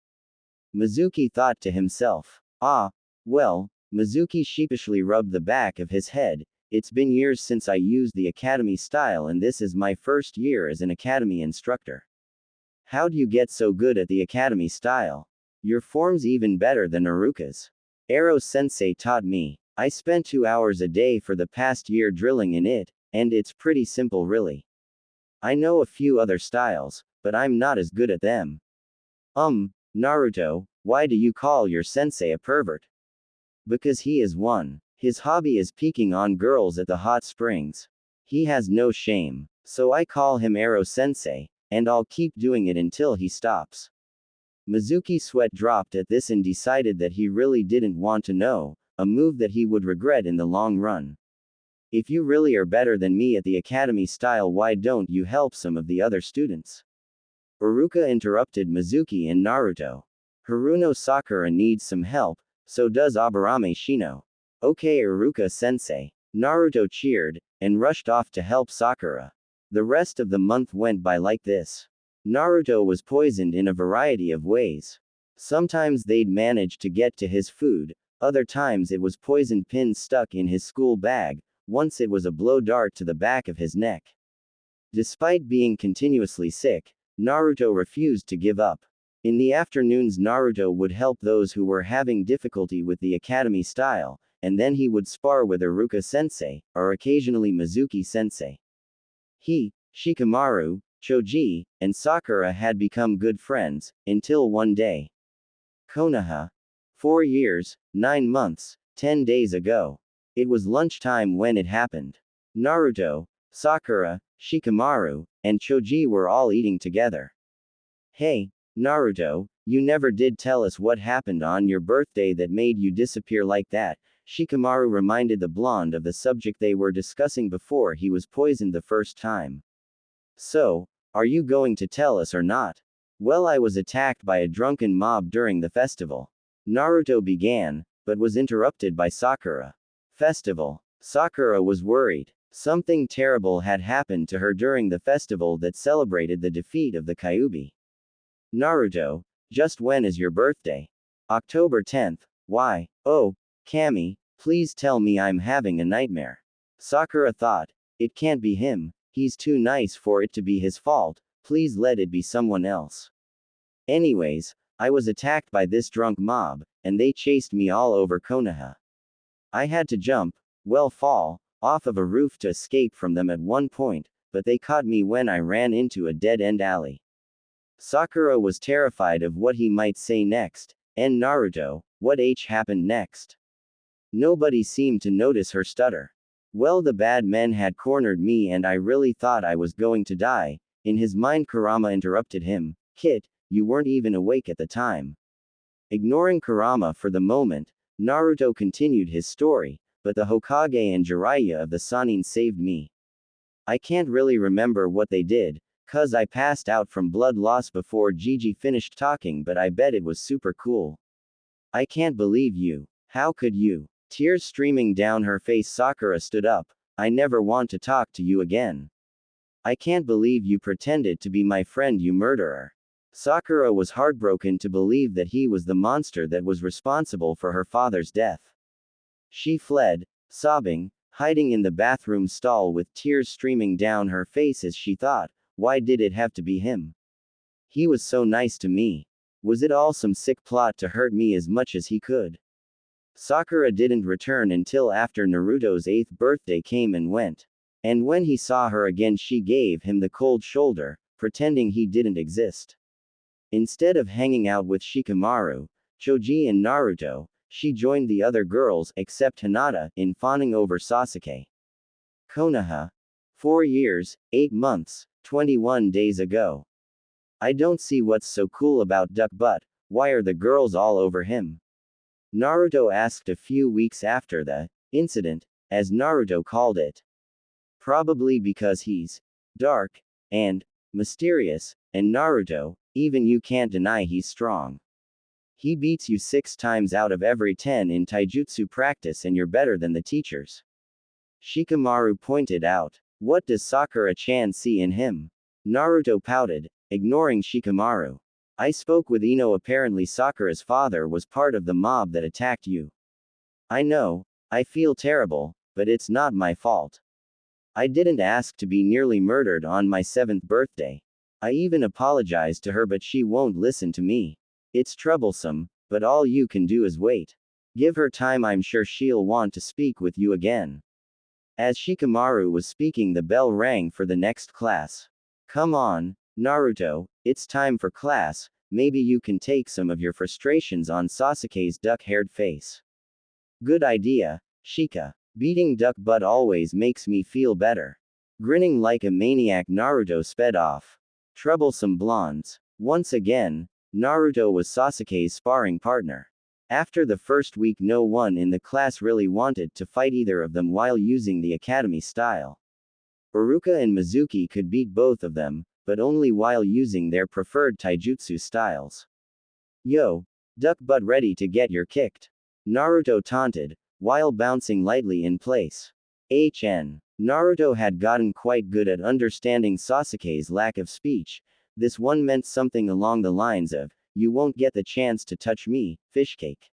Mizuki thought to himself. Well, Mizuki sheepishly rubbed the back of his head. It's been years since I used the academy style and this is my first year as an academy instructor. How'd you get so good at the academy style? Your form's even better than Aruka's. Ero-sensei taught me. I spent 2 hours a day for the past year drilling in it, and it's pretty simple really. I know a few other styles, but I'm not as good at them. Naruto, why do you call your sensei a pervert? Because he is one. His hobby is peeking on girls at the hot springs. He has no shame. So I call him Ero-sensei, and I'll keep doing it until he stops. Mizuki's sweat dropped at this and decided that he really didn't want to know, a move that he would regret in the long run. If you really are better than me at the academy style, why don't you help some of the other students? Aruka interrupted Mizuki and Naruto. Haruno Sakura needs some help, so does Aburame Shino. Okay, Aruka-sensei. Naruto cheered, and rushed off to help Sakura. The rest of the month went by like this. Naruto was poisoned in a variety of ways. Sometimes they'd manage to get to his food, other times it was poisoned pins stuck in his school bag, once it was a blow dart to the back of his neck. Despite being continuously sick, Naruto refused to give up. In the afternoons, Naruto would help those who were having difficulty with the academy style, and then he would spar with Aruka-sensei, or occasionally Mizuki-sensei. He, Shikamaru, Choji, and Sakura had become good friends, until one day. Konoha. 4 years, 9 months, 10 days ago. It was lunchtime when it happened. Naruto, Sakura, Shikamaru, and Choji were all eating together. Hey, Naruto, you never did tell us what happened on your birthday that made you disappear like that. Shikamaru reminded the blonde of the subject they were discussing before he was poisoned the first time. So, are you going to tell us or not? Well, I was attacked by a drunken mob during the festival. Naruto began, but was interrupted by Sakura. Festival. Sakura was worried. Something terrible had happened to her during the festival that celebrated the defeat of the Kyuubi. Naruto, just when is your birthday? October 10th. Why? Oh, Kami, please tell me I'm having a nightmare. Sakura thought, it can't be him, he's too nice for it to be his fault, please let it be someone else. Anyways, I was attacked by this drunk mob, and they chased me all over Konoha. I had to jump, fall, off of a roof to escape from them at one point, but they caught me when I ran into a dead-end alley. Sakura was terrified of what he might say next, and Naruto, what happened next? Nobody seemed to notice her stutter. Well, the bad men had cornered me and I really thought I was going to die. In his mind, Kurama interrupted him. Kit, you weren't even awake at the time. Ignoring Kurama for the moment, Naruto continued his story, but the Hokage and Jiraiya of the Sannin saved me. I can't really remember what they did, cause I passed out from blood loss before Gigi finished talking, but I bet it was super cool. I can't believe you. How could you? Tears streaming down her face, Sakura stood up. I never want to talk to you again. I can't believe you pretended to be my friend, you murderer. Sakura was heartbroken to believe that he was the monster that was responsible for her father's death. She fled, sobbing, hiding in the bathroom stall with tears streaming down her face as she thought, why did it have to be him? He was so nice to me. Was it all some sick plot to hurt me as much as he could? Sakura didn't return until after Naruto's 8th birthday came and went. And when he saw her again, she gave him the cold shoulder, pretending he didn't exist. Instead of hanging out with Shikamaru, Choji and Naruto, she joined the other girls, except Hinata, in fawning over Sasuke. Konoha. 4 years, 8 months, 21 days ago. I don't see what's so cool about Duck Butt, why are the girls all over him? Naruto asked a few weeks after the incident, as Naruto called it. Probably because he's dark and mysterious, and Naruto, even you can't deny he's strong. He beats you 6 times out of every 10 in taijutsu practice and you're better than the teachers. Shikamaru pointed out. What does Sakura-chan see in him? Naruto pouted, ignoring Shikamaru. I spoke with Ino. Apparently Sakura's father was part of the mob that attacked you. I know, I feel terrible, but it's not my fault. I didn't ask to be nearly murdered on my 7th birthday. I even apologized to her but she won't listen to me. It's troublesome, but all you can do is wait. Give her time, I'm sure she'll want to speak with you again. As Shikamaru was speaking, the bell rang for the next class. Come on, Naruto, it's time for class, maybe you can take some of your frustrations on Sasuke's duck-haired face. Good idea, Shika. Beating Duck Butt always makes me feel better. Grinning like a maniac, Naruto sped off. Troublesome blondes. Once again, Naruto was Sasuke's sparring partner. After the first week, no one in the class really wanted to fight either of them while using the academy style. Iruka and Mizuki could beat both of them, but only while using their preferred taijutsu styles. Yo, Duck Butt, ready to get your kicked? Naruto taunted, while bouncing lightly in place. Naruto had gotten quite good at understanding Sasuke's lack of speech. This one meant something along the lines of, you won't get the chance to touch me, fishcake.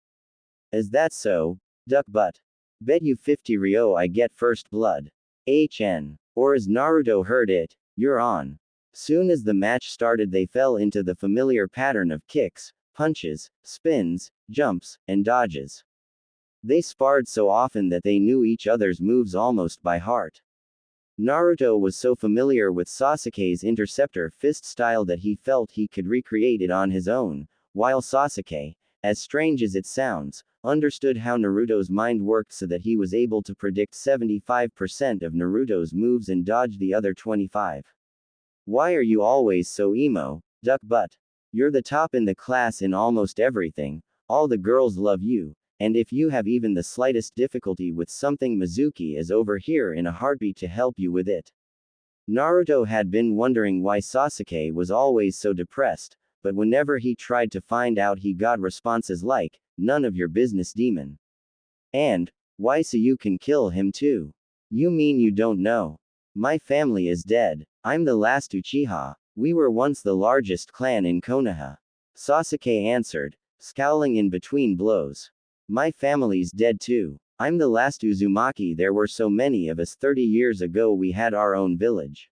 Is that so, Duck Butt? Bet you 50 Ryo I get first blood. Or as Naruto heard it, you're on. Soon as the match started, they fell into the familiar pattern of kicks, punches, spins, jumps, and dodges. They sparred so often that they knew each other's moves almost by heart. Naruto was so familiar with Sasuke's interceptor fist style that he felt he could recreate it on his own, while Sasuke, as strange as it sounds, understood how Naruto's mind worked so that he was able to predict 75% of Naruto's moves and dodge the other 25. Why are you always so emo, Duck Butt? You're the top in the class in almost everything, all the girls love you. And if you have even the slightest difficulty with something, Mizuki is over here in a heartbeat to help you with it. Naruto had been wondering why Sasuke was always so depressed, but whenever he tried to find out, he got responses like, none of your business, demon. And, why, so you can kill him too? You mean you don't know? My family is dead. I'm the last Uchiha. We were once the largest clan in Konoha. Sasuke answered, scowling in between blows. My family's dead too. I'm the last Uzumaki. There were so many of us. 30 years ago we had our own village.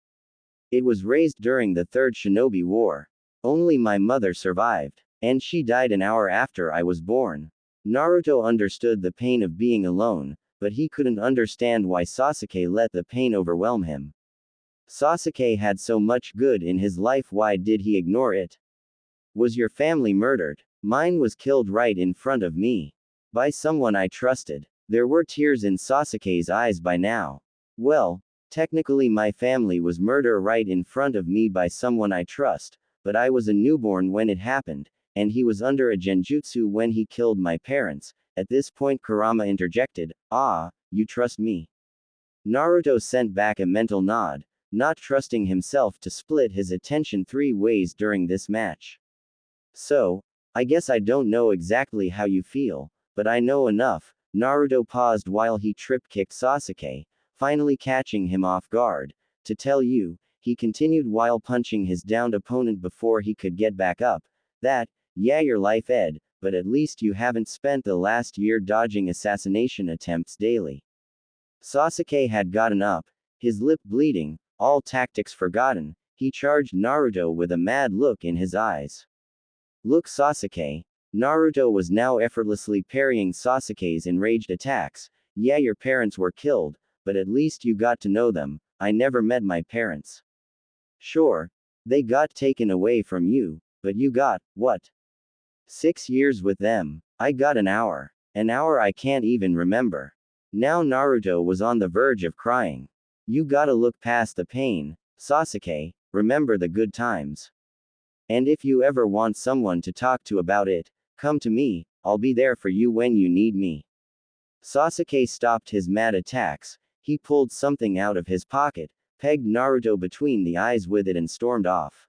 It was raised during the Third Shinobi War. Only my mother survived. And she died an hour after I was born. Naruto understood the pain of being alone, but he couldn't understand why Sasuke let the pain overwhelm him. Sasuke had so much good in his life, why did he ignore it? Was your family murdered? Mine was killed right in front of me. By someone I trusted. There were tears in Sasuke's eyes by now. Well, technically my family was murdered right in front of me by someone I trust, but I was a newborn when it happened, and he was under a genjutsu when he killed my parents. At this point Kurama interjected, ah, you trust me? Naruto sent back a mental nod, not trusting himself to split his attention 3 ways during this match. So, I guess I don't know exactly how you feel, but I know enough. Naruto paused while he trip-kicked Sasuke, finally catching him off guard. To tell you, he continued while punching his downed opponent before he could get back up, that, yeah, your life ed, but at least you haven't spent the last year dodging assassination attempts daily. Sasuke had gotten up, his lip bleeding, all tactics forgotten. He charged Naruto with a mad look in his eyes. Look, Sasuke. Naruto was now effortlessly parrying Sasuke's enraged attacks. Yeah, your parents were killed, but at least you got to know them. I never met my parents. Sure, they got taken away from you, but you got, what? 6 years with them. I got an hour. An hour I can't even remember. Now Naruto was on the verge of crying. You gotta look past the pain, Sasuke, remember the good times. And if you ever want someone to talk to about it, come to me, I'll be there for you when you need me. Sasuke stopped his mad attacks, he pulled something out of his pocket, pegged Naruto between the eyes with it and stormed off.